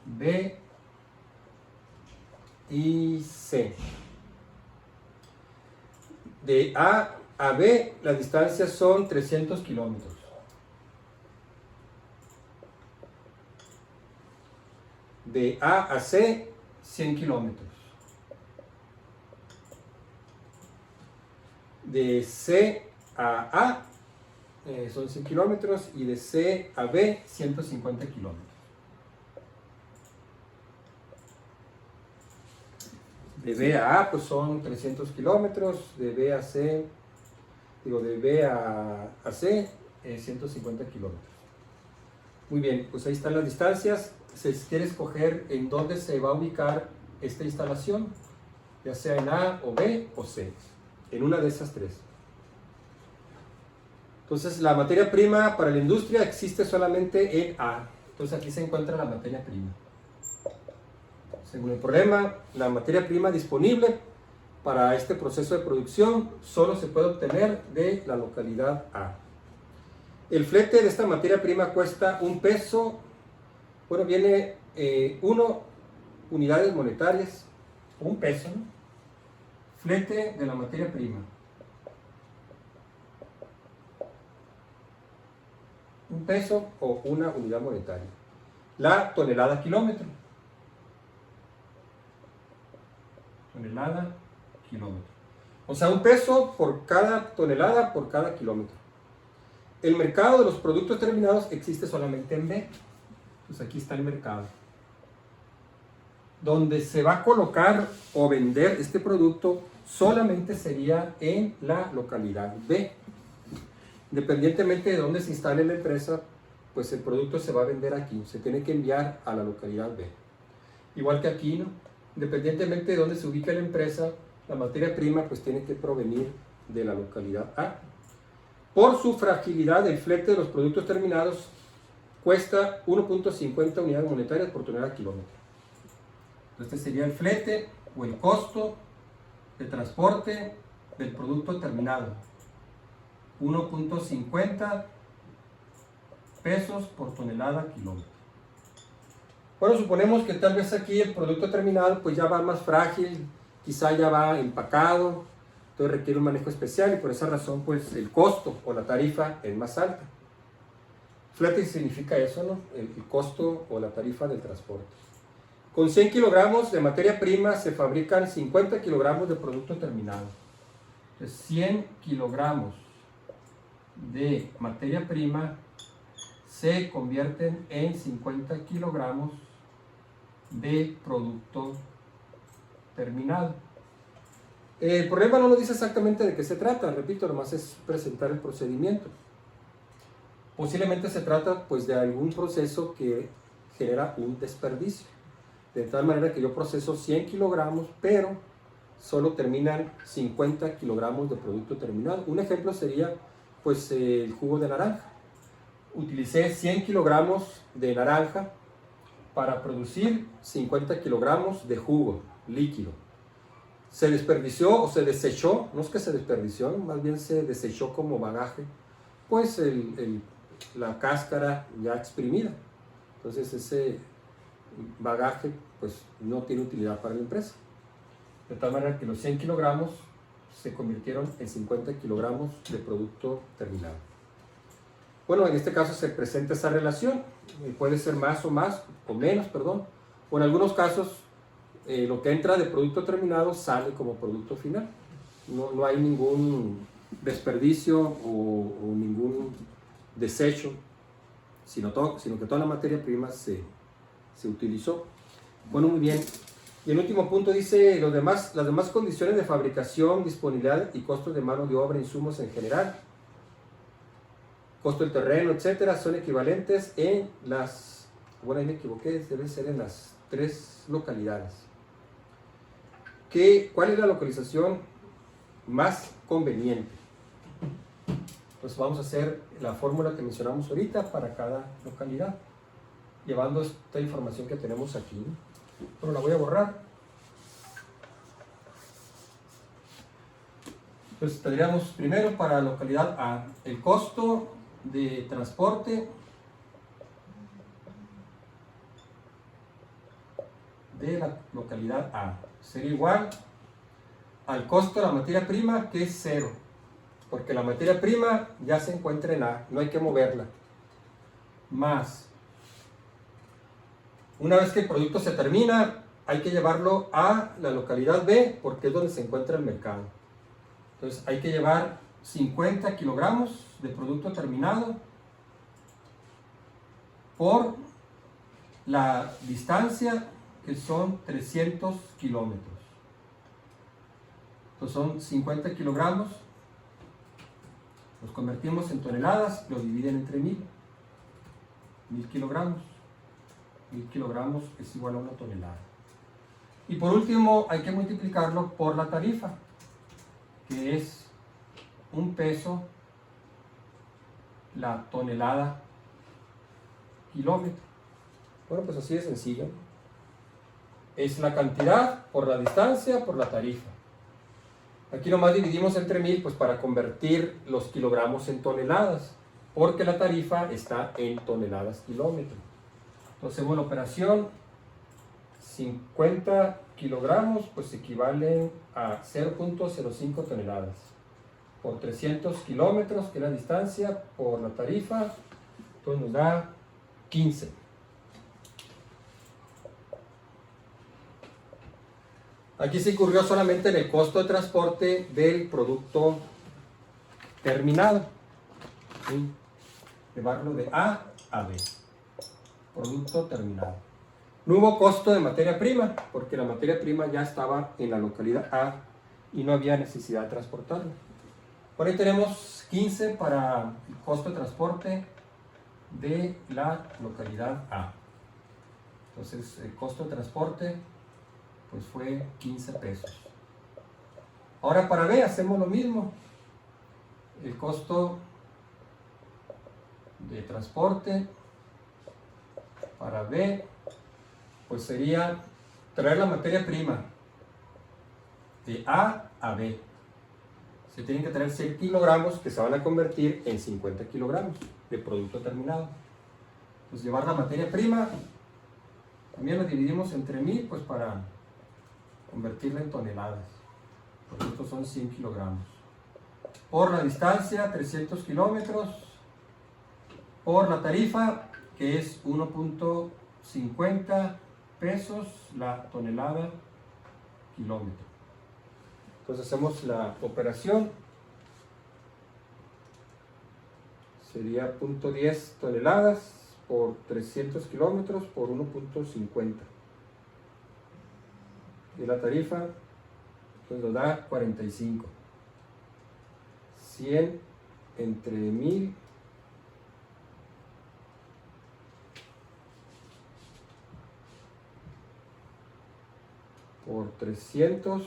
Speaker 1: B y C. De A a B las distancias son 300 kilómetros. De A a C, 100 kilómetros. De C a A son 100 kilómetros y de C a B 150 kilómetros. De B a A pues son 300 kilómetros, de B a C, de B a C 150 kilómetros. Muy bien, pues ahí están las distancias. Se quiere escoger en dónde se va a ubicar esta instalación, ya sea en A o B o C, en una de esas tres. Entonces la materia prima para la industria existe solamente en A. Entonces aquí se encuentra la materia prima. Según el problema, la materia prima disponible para este proceso de producción solo se puede obtener de la localidad A. El flete de esta materia prima cuesta $1. Bueno, viene 1 unidades monetarias, $1, ¿no? Flete de la materia prima. $1 o 1 unidad monetaria. La tonelada kilómetro. Tonelada kilómetro. O sea, $1 por cada tonelada por cada kilómetro. El mercado de los productos terminados existe solamente en B. Pues aquí está el mercado. Donde se va a colocar o vender este producto solamente sería en la localidad B. Independientemente de dónde se instale la empresa, pues el producto se va a vender aquí, se tiene que enviar a la localidad B. Igual que aquí, ¿no? Independientemente de dónde se ubique la empresa, la materia prima pues tiene que provenir de la localidad A. Por su fragilidad, el flete de los productos terminados cuesta 1.50 unidades monetarias por tonelada kilómetro. Este sería el flete o el costo de transporte del producto terminado. 1.50 pesos por tonelada kilómetro. Bueno, suponemos que tal vez aquí el producto terminado pues ya va más frágil, quizá ya va empacado, entonces requiere un manejo especial y por esa razón pues el costo o la tarifa es más alta. Flete significa eso, ¿no? El costo o la tarifa del transporte. Con 100 kilogramos de materia prima se fabrican 50 kilogramos de producto terminado. Entonces 100 kilogramos de materia prima se convierten en 50 kilogramos de producto terminado. El problema no nos dice exactamente de qué se trata, repito, nomás es presentar el procedimiento. Posiblemente se trata pues de algún proceso que genera un desperdicio, de tal manera que yo proceso 100 kilogramos, pero solo terminan 50 kilogramos de producto terminado. Un ejemplo sería pues el jugo de naranja. Utilicé 100 kilogramos de naranja para producir 50 kilogramos de jugo líquido. Se desperdició o se desechó, no es que se desperdició, más bien se desechó como bagaje, pues la cáscara ya exprimida. Entonces ese bagaje pues no tiene utilidad para la empresa. De tal manera que los 100 kilogramos se convirtieron en 50 kilogramos de producto terminado. Bueno, en este caso se presenta esa relación, puede ser más o menos, perdón, o en algunos casos lo que entra de producto terminado sale como producto final. No hay ningún desperdicio o ningún desecho, sino que toda la materia prima se utilizó. Bueno, muy bien. Y el último punto dice, las demás condiciones de fabricación, disponibilidad y costos de mano de obra, insumos en general, costo del terreno, etcétera, son equivalentes en las, bueno, ahí me equivoqué, deben ser en las 3 localidades. ¿Cuál es la localización más conveniente? Pues vamos a hacer la fórmula que mencionamos ahorita para cada localidad, llevando esta información que tenemos aquí, ¿no? Pero la voy a borrar. Pues tendríamos primero para la localidad A el costo de transporte de la localidad A sería igual al costo de la materia prima, que es 0, porque la materia prima ya se encuentra en A, no hay que moverla, más una vez que el producto se termina hay que llevarlo a la localidad B porque es donde se encuentra el mercado. Entonces hay que llevar 50 kilogramos de producto terminado por la distancia, que son 300 kilómetros. Entonces son 50 kilogramos, los convertimos en toneladas, los dividen entre 1000 kilogramos. 1000 kilogramos es igual a 1 tonelada. Y por último hay que multiplicarlo por la tarifa, que es 1 peso la tonelada kilómetro. Bueno, pues así de sencillo. Es la cantidad por la distancia por la tarifa. Aquí nomás dividimos entre 1000 pues para convertir los kilogramos en toneladas, porque la tarifa está en toneladas kilómetro. Entonces hacemos la operación, 50 kilogramos pues equivalen a 0.05 toneladas por 300 kilómetros, que es la distancia, por la tarifa, entonces nos da 15. Aquí se incurrió solamente en el costo de transporte del producto terminado, ¿sí? Llevarlo de A a B, producto terminado. No hubo costo de materia prima, porque la materia prima ya estaba en la localidad A y no había necesidad de transportarla. Por ahí tenemos 15 para el costo de transporte de la localidad A. Entonces el costo de transporte pues fue 15 pesos. Ahora para B hacemos lo mismo. El costo de transporte para B pues sería traer la materia prima de A a B. Se tienen que traer 100 kilogramos que se van a convertir en 50 kilogramos de producto terminado. Pues llevar la materia prima, también lo dividimos entre 1000 pues para convertirla en toneladas, porque estos son 100 kilogramos. Por la distancia, 300 kilómetros, por la tarifa, que es 1.50 pesos la tonelada kilómetro. Entonces hacemos la operación, sería 0.10 toneladas por 300 kilómetros por 1.50. Y la tarifa pues nos da 45. 100 entre 1000 por 300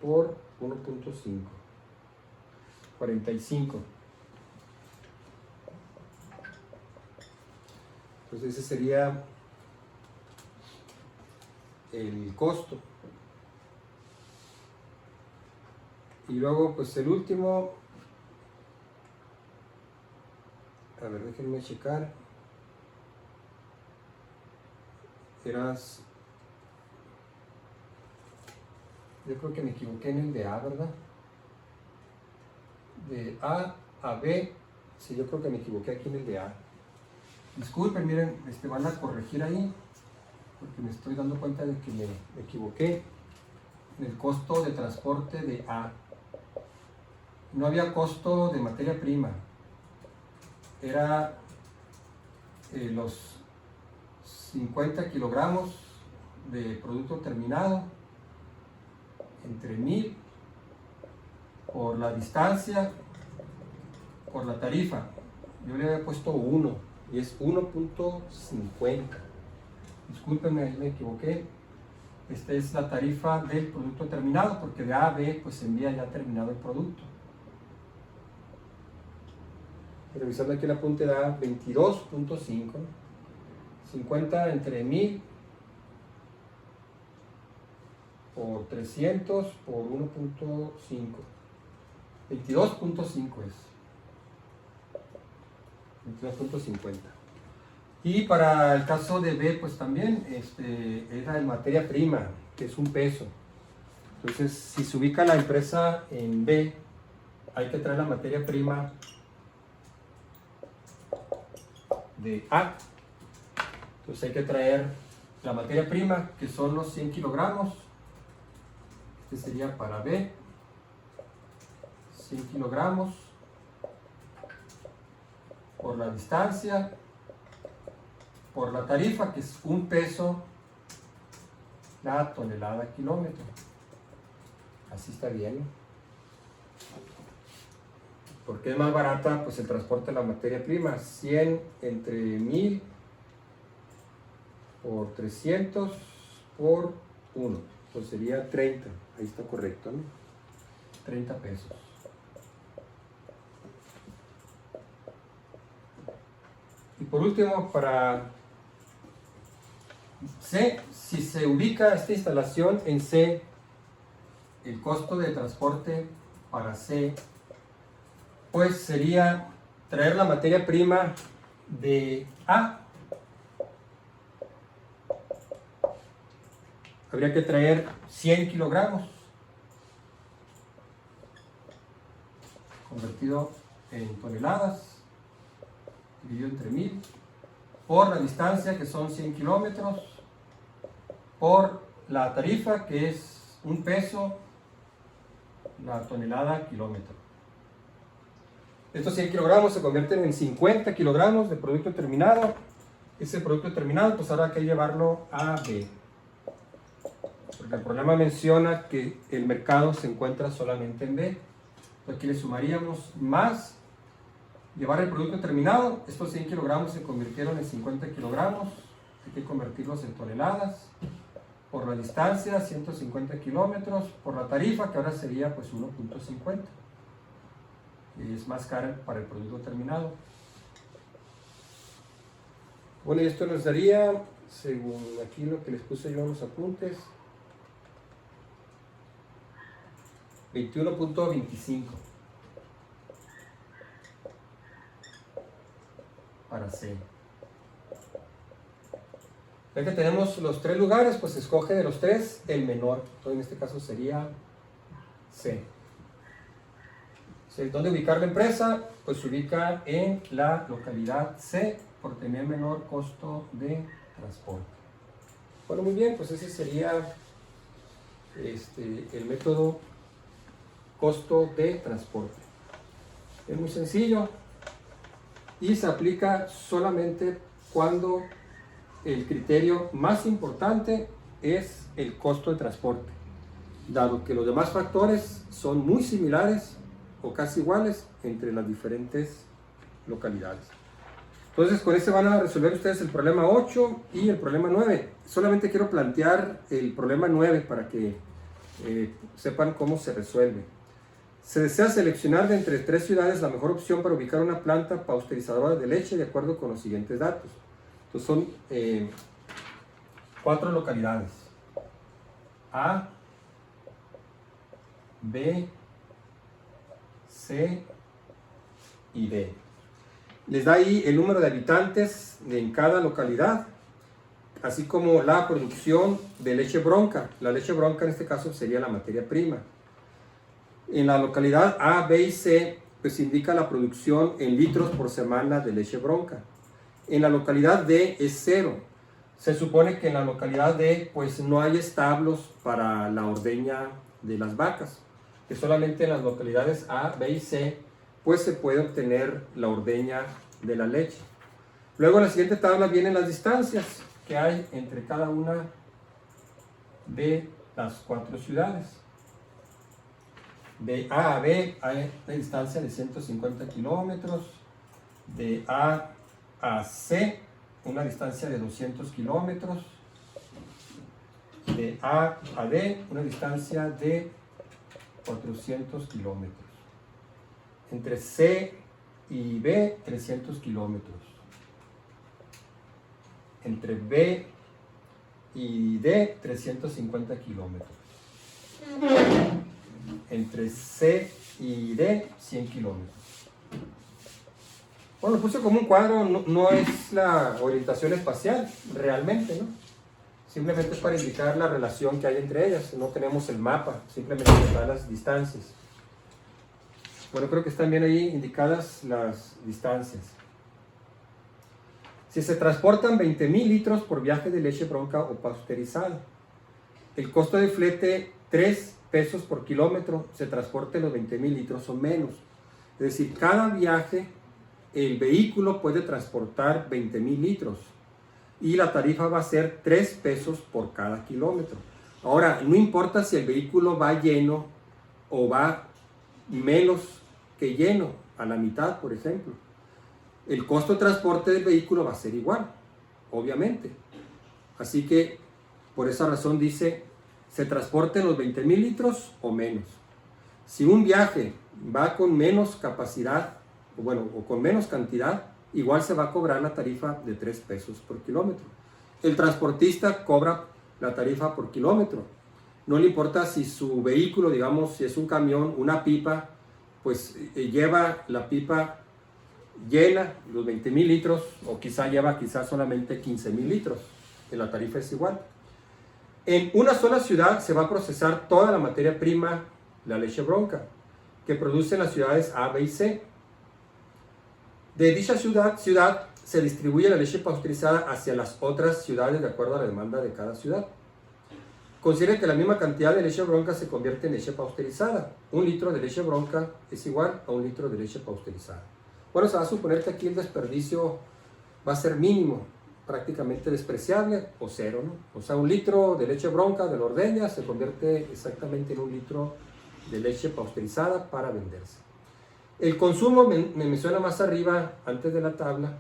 Speaker 1: por 1.5. 45. Entonces ese sería el costo. Y luego pues el último, a ver, déjenme checar, yo creo que me equivoqué en el de A, ¿verdad? De A a B, sí, yo creo que me equivoqué aquí en el de A. Disculpen, miren, van a corregir ahí, porque me estoy dando cuenta de que me equivoqué en el costo de transporte de A. No había costo de materia prima, era los 50 kilogramos de producto terminado entre 1000 por la distancia, por la tarifa. Yo le había puesto 1 y es 1.50. Discúlpenme, ahí me equivoqué. Esta es la tarifa del producto terminado, porque de A a B pues se envía ya terminado el producto. Revisando aquí el apunte da 22.5, 50 entre 1000 por 300 por 1.5, 22.5 es 22.50. Y para el caso de B pues también era en materia prima, que es un peso. Entonces si se ubica la empresa en B, hay que traer la materia prima de A. Entonces hay que traer la materia prima, que son los 100 kilogramos. Este sería para B, 100 kilogramos por la distancia, por la tarifa, que es un peso la tonelada kilómetro. Así está bien. ¿Por qué es más barata? Pues el transporte de la materia prima. 100 entre 1000 por 300 por 1. Entonces sería 30. Ahí está correcto, ¿no? 30 pesos. Y por último, para C, si se ubica esta instalación en C, el costo de transporte para C pues sería traer la materia prima de A. Habría que traer 100 kilogramos convertido en toneladas, dividido entre 1000, por la distancia, que son 100 kilómetros, por la tarifa, que es un peso la tonelada kilómetro. Estos 100 kilogramos se convierten en 50 kilogramos de producto terminado. Ese producto terminado pues ahora hay que llevarlo a B, porque el problema menciona que el mercado se encuentra solamente en B. Aquí le sumaríamos más llevar el producto terminado. Estos 100 kilogramos se convirtieron en 50 kilogramos, hay que convertirlos en toneladas, por la distancia 150 kilómetros, por la tarifa, que ahora sería pues 1.50, y es más cara para el producto terminado. Bueno, y esto nos daría, según aquí lo que les puse yo en los apuntes, 21.25 para C. Ya que tenemos los tres lugares, pues escoge de los tres el menor. Entonces en este caso sería C. ¿Dónde ubicar la empresa? Pues se ubica en la localidad C por tener menor costo de transporte. Bueno, muy bien, pues ese sería el método costo de transporte. Es muy sencillo y se aplica solamente cuando el criterio más importante es el costo de transporte, dado que los demás factores son muy similares o casi iguales entre las diferentes localidades. Entonces con este van a resolver ustedes el problema 8 y el problema 9. Solamente quiero plantear el problema 9 para que sepan cómo se resuelve. Se desea seleccionar de entre tres ciudades la mejor opción para ubicar una planta pasteurizadora de leche de acuerdo con los siguientes datos. Entonces son 4 localidades: A, B, C y D. Les da ahí el número de habitantes en cada localidad, así como la producción de leche bronca. La leche bronca en este caso sería la materia prima. En la localidad A, B y C, pues indica la producción en litros por semana de leche bronca. En la localidad D es 0. Se supone que en la localidad D pues no hay establos para la ordeña de las vacas, que solamente en las localidades A, B y C pues se puede obtener la ordeña de la leche. Luego en la siguiente tabla vienen las distancias que hay entre cada una de las 4 ciudades. De A a B hay una distancia de 150 kilómetros. De A a C una distancia de 200 kilómetros. De A a D una distancia de 400 kilómetros. Entre C y B 300 kilómetros. Entre B y D 350 kilómetros. Entre C y D 100 kilómetros. Bueno, lo puse como un cuadro, no es la orientación espacial realmente, ¿no? Simplemente es para indicar la relación que hay entre ellas. No tenemos el mapa, simplemente nos da las distancias. Bueno, creo que están bien ahí indicadas las distancias. Si se transportan 20,000 litros por viaje de leche bronca o pasteurizada, el costo de flete 3 pesos por kilómetro, se transporte los 20,000 litros o menos. Es decir, cada viaje el vehículo puede transportar 20,000 litros y la tarifa va a ser 3 pesos por cada kilómetro. Ahora, no importa si el vehículo va lleno o va menos que lleno, a la mitad, por ejemplo. El costo de transporte del vehículo va a ser igual, obviamente. Así que, por esa razón dice, se transporten los 20,000 litros o menos. Si un viaje va con menos capacidad, o con menos cantidad, igual se va a cobrar la tarifa de 3 pesos por kilómetro. El transportista cobra la tarifa por kilómetro. No le importa si su vehículo, digamos, si es un camión, una pipa, pues lleva la pipa llena, los 20,000 litros, o quizá lleva solamente 15,000 litros, que la tarifa es igual. En una sola ciudad se va a procesar toda la materia prima, la leche bronca, que producen las ciudades A, B y C. De dicha ciudad se distribuye la leche pasteurizada hacia las otras ciudades de acuerdo a la demanda de cada ciudad. Considere que la misma cantidad de leche bronca se convierte en leche pasteurizada. 1 litro de leche bronca es igual a 1 litro de leche pasteurizada. Bueno, se va a suponer que aquí el desperdicio va a ser mínimo, prácticamente despreciable o 0, ¿no? O sea, 1 litro de leche bronca de la ordeña se convierte exactamente en 1 litro de leche pasteurizada para venderse. El consumo, me menciona más arriba, antes de la tabla,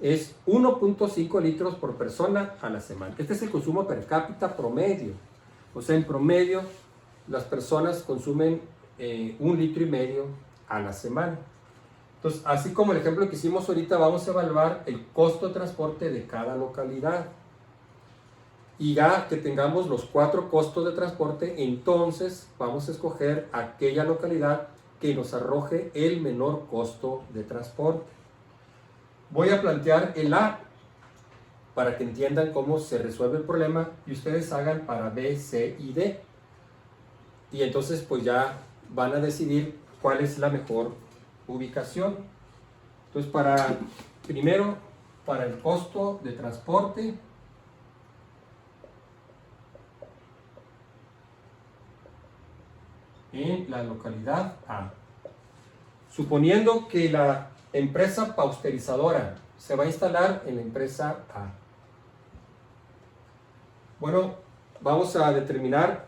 Speaker 1: es 1.5 litros por persona a la semana. Este es el consumo per cápita promedio. O sea, en promedio, las personas consumen 1,5 litros a la semana. Entonces, así como el ejemplo que hicimos ahorita, vamos a evaluar el costo de transporte de cada localidad. Y ya que tengamos los 4 costos de transporte, entonces vamos a escoger aquella localidad que nos arroje el menor costo de transporte. Voy a plantear el A para que entiendan cómo se resuelve el problema y ustedes hagan para B, C y D. Y entonces pues ya van a decidir cuál es la mejor ubicación. Entonces primero para el costo de transporte, en la localidad A. Suponiendo que la empresa pasteurizadora se va a instalar en la empresa A. Bueno, vamos a determinar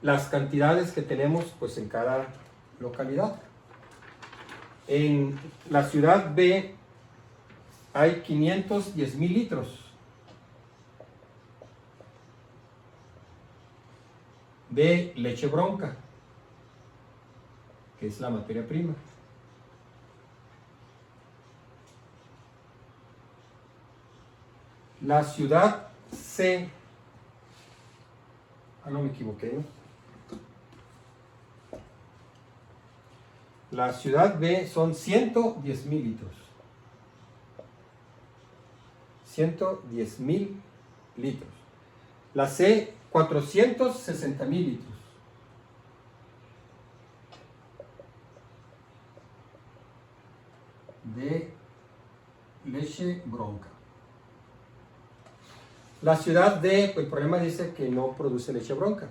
Speaker 1: las cantidades que tenemos pues en cada localidad. En la ciudad B hay 510,000 litros de leche bronca, que es la materia prima. La ciudad C, no me equivoqué, ¿no? La ciudad B son 110,000 litros. 110,000 litros. La C, 460,000 litros. De leche bronca. La ciudad D, pues el problema dice que no produce leche bronca.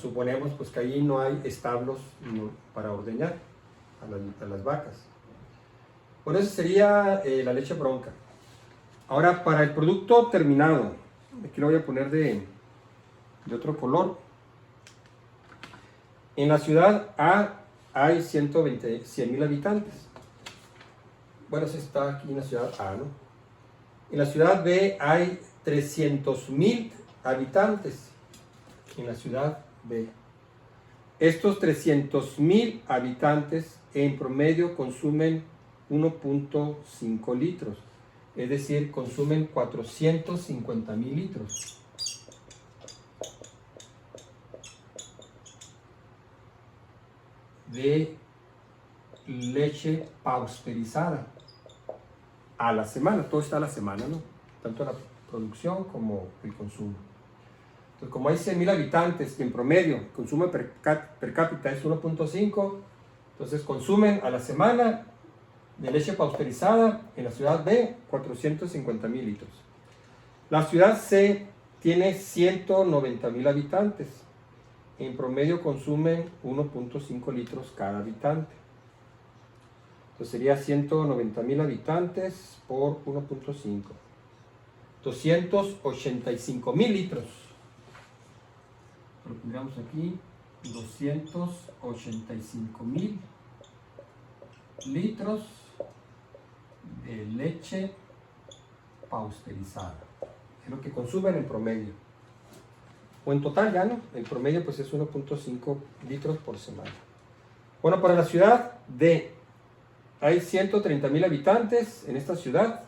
Speaker 1: Suponemos pues que allí no hay establos para ordeñar a las vacas. Por eso sería la leche bronca. Ahora, para el producto terminado, aquí lo voy a poner de otro color. En la ciudad A hay 100,000 habitantes. Bueno, eso está aquí en la ciudad A, ¿no? En la ciudad B hay 300,000 habitantes. En la ciudad B. Estos 300,000 habitantes en promedio consumen 1.5 litros. Es decir, consumen 450,000 litros. De leche pasteurizada a la semana. Todo está a la semana, ¿no? Tanto la producción como el consumo. Entonces, como hay 100,000 habitantes y en promedio el consumo per cápita es 1.5, entonces consumen a la semana de leche pasteurizada en la ciudad B 450,000 litros. La ciudad C tiene 190,000 habitantes. En promedio consumen 1.5 litros cada habitante. Entonces sería 190,000 habitantes por 1.5. 285,000 litros. Lo pondríamos aquí, 285,000 litros de leche pasteurizada. Es lo que consumen en promedio. O en total ya, ¿no? El promedio pues es 1.5 litros por semana. Bueno, para la ciudad D hay 130,000 habitantes en esta ciudad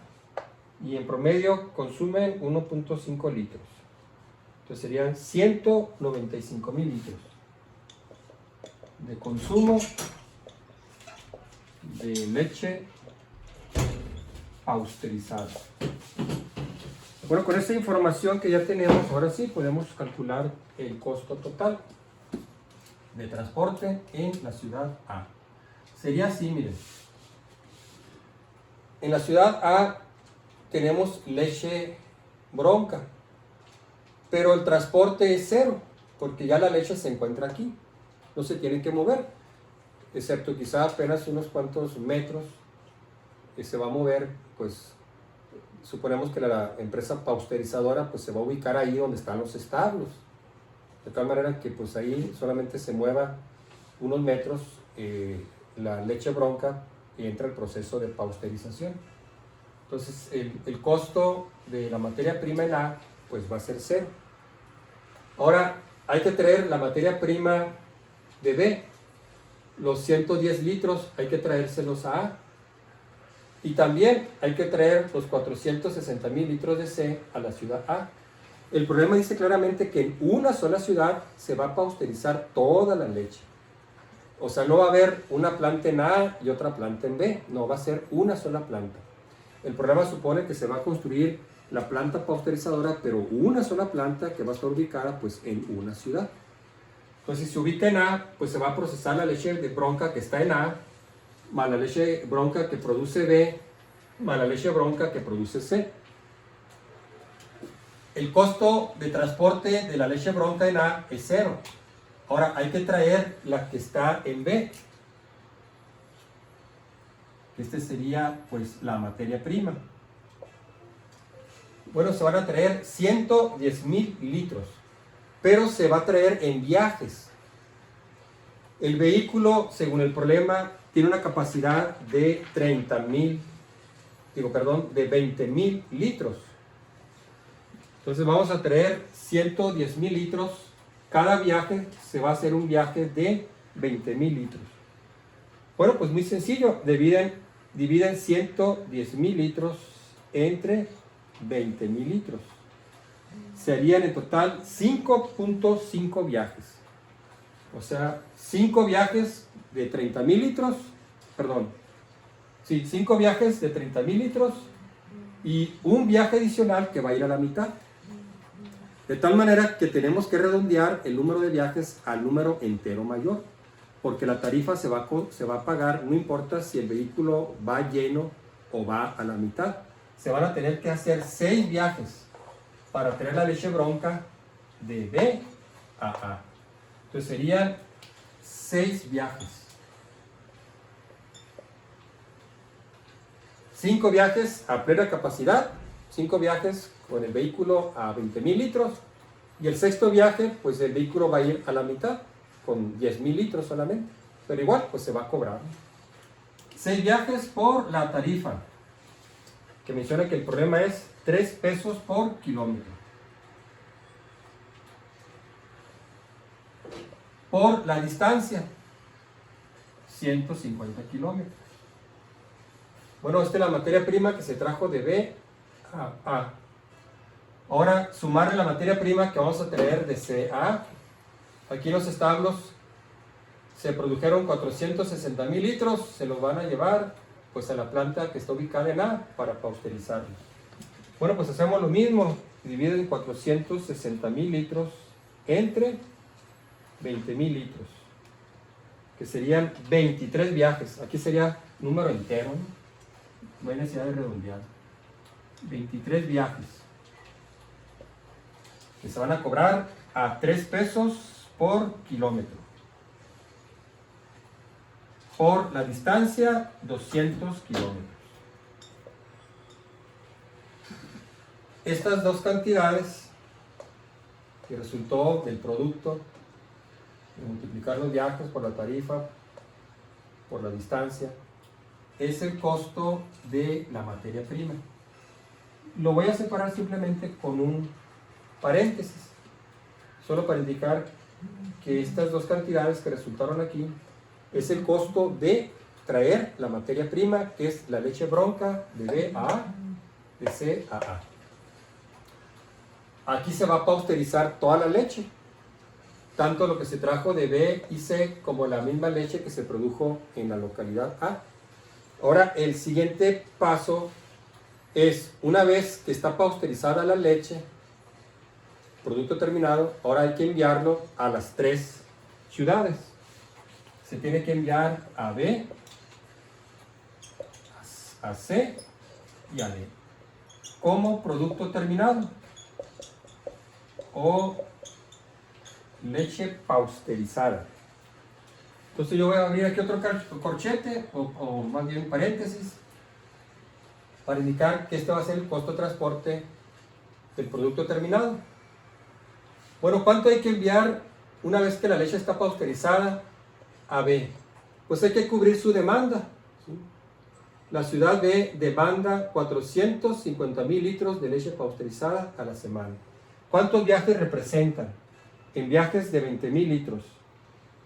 Speaker 1: y en promedio consumen 1.5 litros. Entonces serían 195,000 litros de consumo de leche pasteurizada. Bueno, con esta información que ya tenemos, ahora sí podemos calcular el costo total de transporte en la ciudad A. Sería así, miren. En la ciudad A tenemos leche bronca, pero el transporte es cero, porque ya la leche se encuentra aquí, no se tiene que mover, excepto quizá apenas unos cuantos metros que se va a mover, pues suponemos que la empresa pasteurizadora pues se va a ubicar ahí donde están los establos, de tal manera que pues ahí solamente se mueva unos metros la leche bronca y entra el proceso de pasteurización. Entonces el costo de la materia prima en A pues va a ser cero. Ahora hay que traer la materia prima de B, los 110 litros hay que traérselos a A. Y también hay que traer los 460,000 litros de C a la ciudad A. El problema dice claramente que en una sola ciudad se va a pasteurizar toda la leche. O sea, no va a haber una planta en A y otra planta en B. No, va a ser una sola planta. El programa supone que se va a construir la planta pasteurizadora, pero una sola planta que va a estar ubicada pues en una ciudad. Entonces, si se ubica en A, pues se va a procesar la leche de bronca que está en A, más la leche bronca que produce B, más la leche bronca que produce C. El costo de transporte de la leche bronca en A es cero. Ahora hay que traer la que está en B. Este sería pues la materia prima. Bueno, se van a traer 110,000 litros, pero se va a traer en viajes. El vehículo, según el problema, tiene una capacidad de 20,000 litros. Entonces vamos a traer 110,000 litros. Cada viaje se va a hacer un viaje de 20,000 litros. Bueno, pues muy sencillo. Dividen 110,000 litros entre 20,000 litros. Serían en total 5.5 viajes. O sea, 5 viajes de 30,000 litros, perdón, sí, 5 viajes de 30,000 litros y un viaje adicional que va a ir a la mitad. De tal manera que tenemos que redondear el número de viajes al número entero mayor, porque la tarifa se va a pagar, no importa si el vehículo va lleno o va a la mitad. Se van a tener que hacer 6 viajes para tener la leche bronca de B a A. Entonces serían 6 viajes. 5 viajes a plena capacidad, 5 viajes con el vehículo a 20,000 litros y el sexto viaje, pues el vehículo va a ir a la mitad con 10,000 litros solamente, pero igual pues se va a cobrar. 6 viajes por la tarifa, que menciona que el problema es 3 pesos por kilómetro. Por la distancia, 150 kilómetros. Bueno, esta es la materia prima que se trajo de B a A. Ahora, sumarle la materia prima que vamos a tener de C a A. Aquí en los establos se produjeron 460,000 litros, se los van a llevar pues a la planta que está ubicada en A para pasteurizarlos. Bueno, pues hacemos lo mismo, dividen 460,000 litros entre 20,000 litros, que serían 23 viajes. Aquí sería número entero, no hay necesidad de redondear. 23 viajes que se van a cobrar a 3 pesos por kilómetro. Por la distancia, 200 kilómetros. Estas dos cantidades que resultó del producto, de multiplicar los viajes por la tarifa, por la distancia, es el costo de la materia prima. Lo voy a separar simplemente con un paréntesis, solo para indicar que estas dos cantidades que resultaron aquí es el costo de traer la materia prima, que es la leche bronca de B a A, de C a A. Aquí se va a pasteurizar toda la leche, tanto lo que se trajo de B y C como la misma leche que se produjo en la localidad A. Ahora, el siguiente paso es, una vez que está pasteurizada la leche, producto terminado, ahora hay que enviarlo a las 3 ciudades. Se tiene que enviar a B, a C y a D como producto terminado o leche pasteurizada. Entonces yo voy a abrir aquí otro corchete o más bien paréntesis para indicar que este va a ser el costo de transporte del producto terminado. Bueno, ¿cuánto hay que enviar una vez que la leche está pasteurizada a B? Pues hay que cubrir su demanda, ¿sí? La ciudad B demanda 450,000 litros de leche pasteurizada a la semana. ¿Cuántos viajes representan? En viajes de 20,000 litros.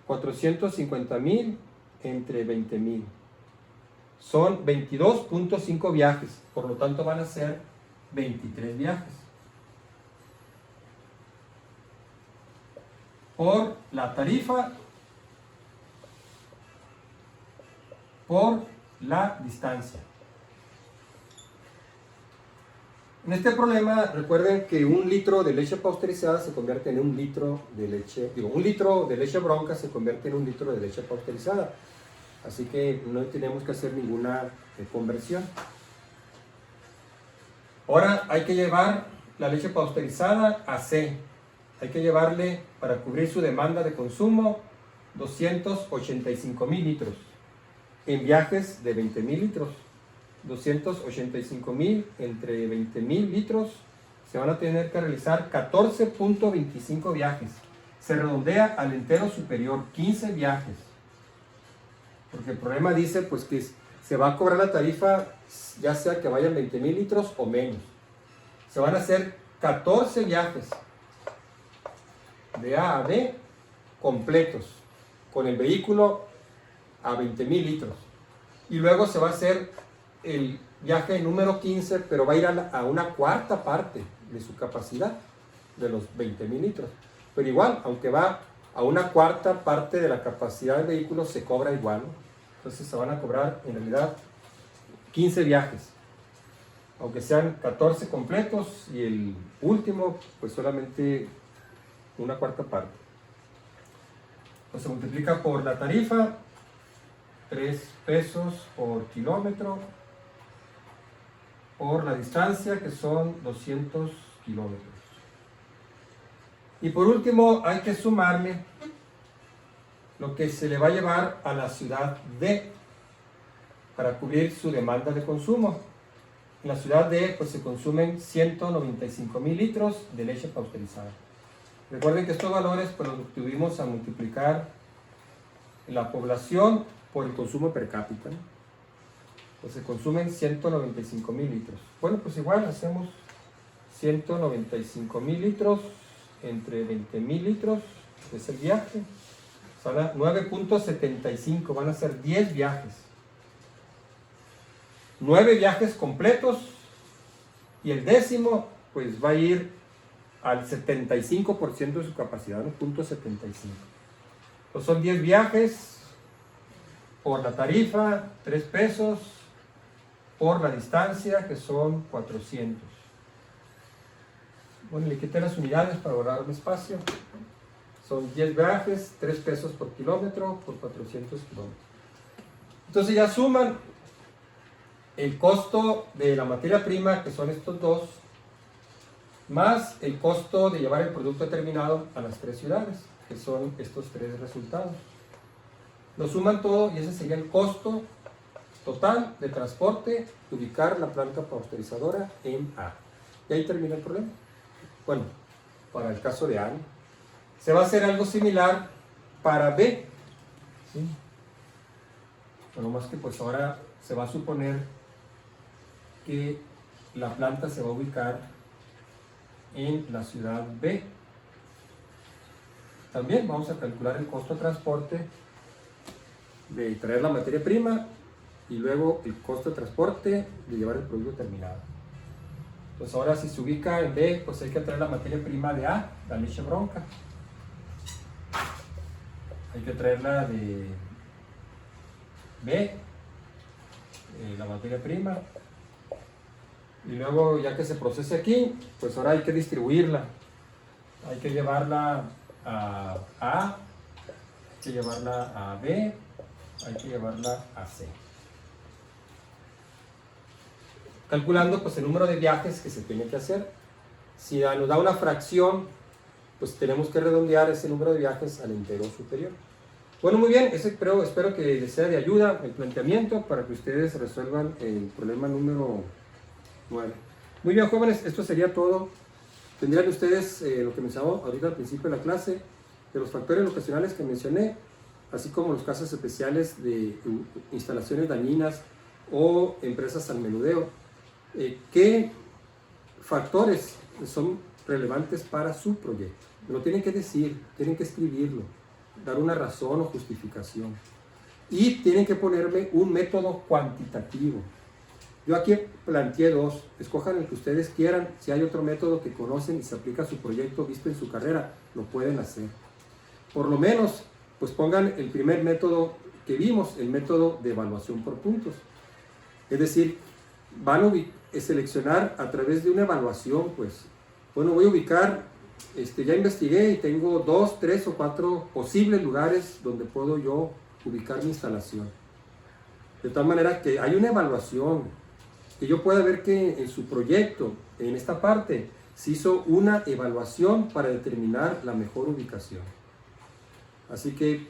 Speaker 1: 450,000 entre 20,000. Son 22.5 viajes, por lo tanto van a ser 23 viajes. Por la tarifa, por la distancia. En este problema, recuerden que un litro de leche pasteurizada se convierte en un litro de leche, un litro de leche bronca se convierte en un litro de leche pasteurizada. Así que no tenemos que hacer ninguna conversión. Ahora hay que llevar la leche pasteurizada a C. Hay que llevarle, para cubrir su demanda de consumo, 285,000 litros en viajes de 20,000 litros. 285,000 entre 20,000 litros, se van a tener que realizar 14.25 viajes. Se redondea al entero superior, 15 viajes. Porque el problema dice pues que se va a cobrar la tarifa ya sea que vayan 20,000 litros o menos. Se van a hacer 14 viajes de A a B completos con el vehículo a 20,000 litros. Y luego se va a hacer viaje número 15, pero va a ir a una cuarta parte de su capacidad, de los 20,000 litros. Pero igual, aunque va a una cuarta parte de la capacidad del vehículo, se cobra igual, ¿no? Entonces se van a cobrar en realidad 15 viajes, aunque sean 14 completos y el último pues solamente una cuarta parte. Pues se multiplica por la tarifa, 3 pesos por kilómetro, por la distancia, que son 200 kilómetros. Y por último hay que sumarle lo que se le va a llevar a la ciudad D para cubrir su demanda de consumo. En la ciudad D pues se consumen 195,000 litros de leche pasteurizada. Recuerden que estos valores pues los tuvimos a multiplicar la población por el consumo per cápita, ¿no? Pues se consumen 195,000 litros. Bueno, pues igual hacemos 195,000 litros entre 20,000 litros, que es el viaje. Son 9.75, van a ser 10 viajes. 9 viajes completos y el décimo pues va a ir al 75% de su capacidad, 1.75. Pues son 10 viajes por la tarifa, 3 pesos, por la distancia, que son 400. Bueno, le quité las unidades para ahorrar un espacio. Son 10 viajes, 3 pesos por kilómetro, por 400 kilómetros. Entonces ya suman el costo de la materia prima, que son estos dos, más el costo de llevar el producto terminado a las 3 ciudades, que son estos 3 resultados. Lo suman todo y ese sería el costo total de transporte, ubicar la planta pasteurizadora en A. Y ahí termina el problema. Bueno, para el caso de A, ¿no? Se va a hacer algo similar para B, ¿sí? Bueno, más que pues ahora se va a suponer que la planta se va a ubicar en la ciudad B. También vamos a calcular el costo de transporte de traer la materia prima y luego el costo de transporte de llevar el producto terminado. Entonces ahora si se ubica en B, pues hay que traer la materia prima de A, la leche bronca. Hay que traerla de B, la materia prima. Y luego ya que se procese aquí, pues ahora hay que distribuirla. Hay que llevarla a A, hay que llevarla a B, hay que llevarla a C. Calculando pues el número de viajes que se tiene que hacer. Si nos da una fracción, pues tenemos que redondear ese número de viajes al entero superior. Bueno, muy bien, espero que les sea de ayuda el planteamiento para que ustedes resuelvan el problema número 9. Muy bien, jóvenes, esto sería todo. Tendrían ustedes lo que mencionaba ahorita al principio de la clase, de los factores ocasionales que mencioné, así como los casos especiales de instalaciones dañinas o empresas al menudeo. ¿Qué factores son relevantes para su proyecto? Me lo tienen que decir, tienen que escribirlo, dar una razón o justificación. Y tienen que ponerme un método cuantitativo. Yo aquí planteé 2, escojan el que ustedes quieran. Si hay otro método que conocen y se aplica a su proyecto visto en su carrera, lo pueden hacer. Por lo menos, pues pongan el primer método que vimos, el método de evaluación por puntos. Es decir, van a seleccionar a través de una evaluación, pues, bueno, voy a ubicar, ya investigué y tengo 2, 3 o 4 posibles lugares donde puedo yo ubicar mi instalación. De tal manera que hay una evaluación, que yo pueda ver que en su proyecto, en esta parte, se hizo una evaluación para determinar la mejor ubicación. Así que,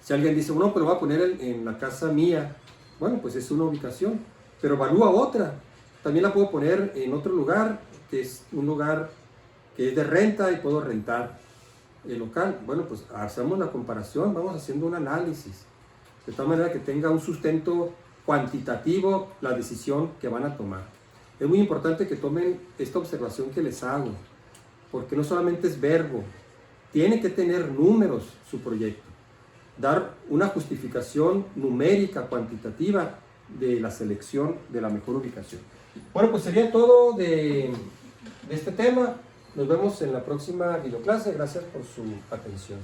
Speaker 1: si alguien dice, bueno, pero lo voy a poner en la casa mía, bueno, pues es una ubicación, pero evalúa otra. También la puedo poner en otro lugar, que es un lugar que es de renta y puedo rentar el local. Bueno, pues hacemos la comparación, vamos haciendo un análisis, de tal manera que tenga un sustento cuantitativo la decisión que van a tomar. Es muy importante que tomen esta observación que les hago, porque no solamente es verbo, tiene que tener números su proyecto, dar una justificación numérica, cuantitativa de la selección de la mejor ubicación. Bueno, pues sería todo de este tema. Nos vemos en la próxima videoclase. Gracias por su atención.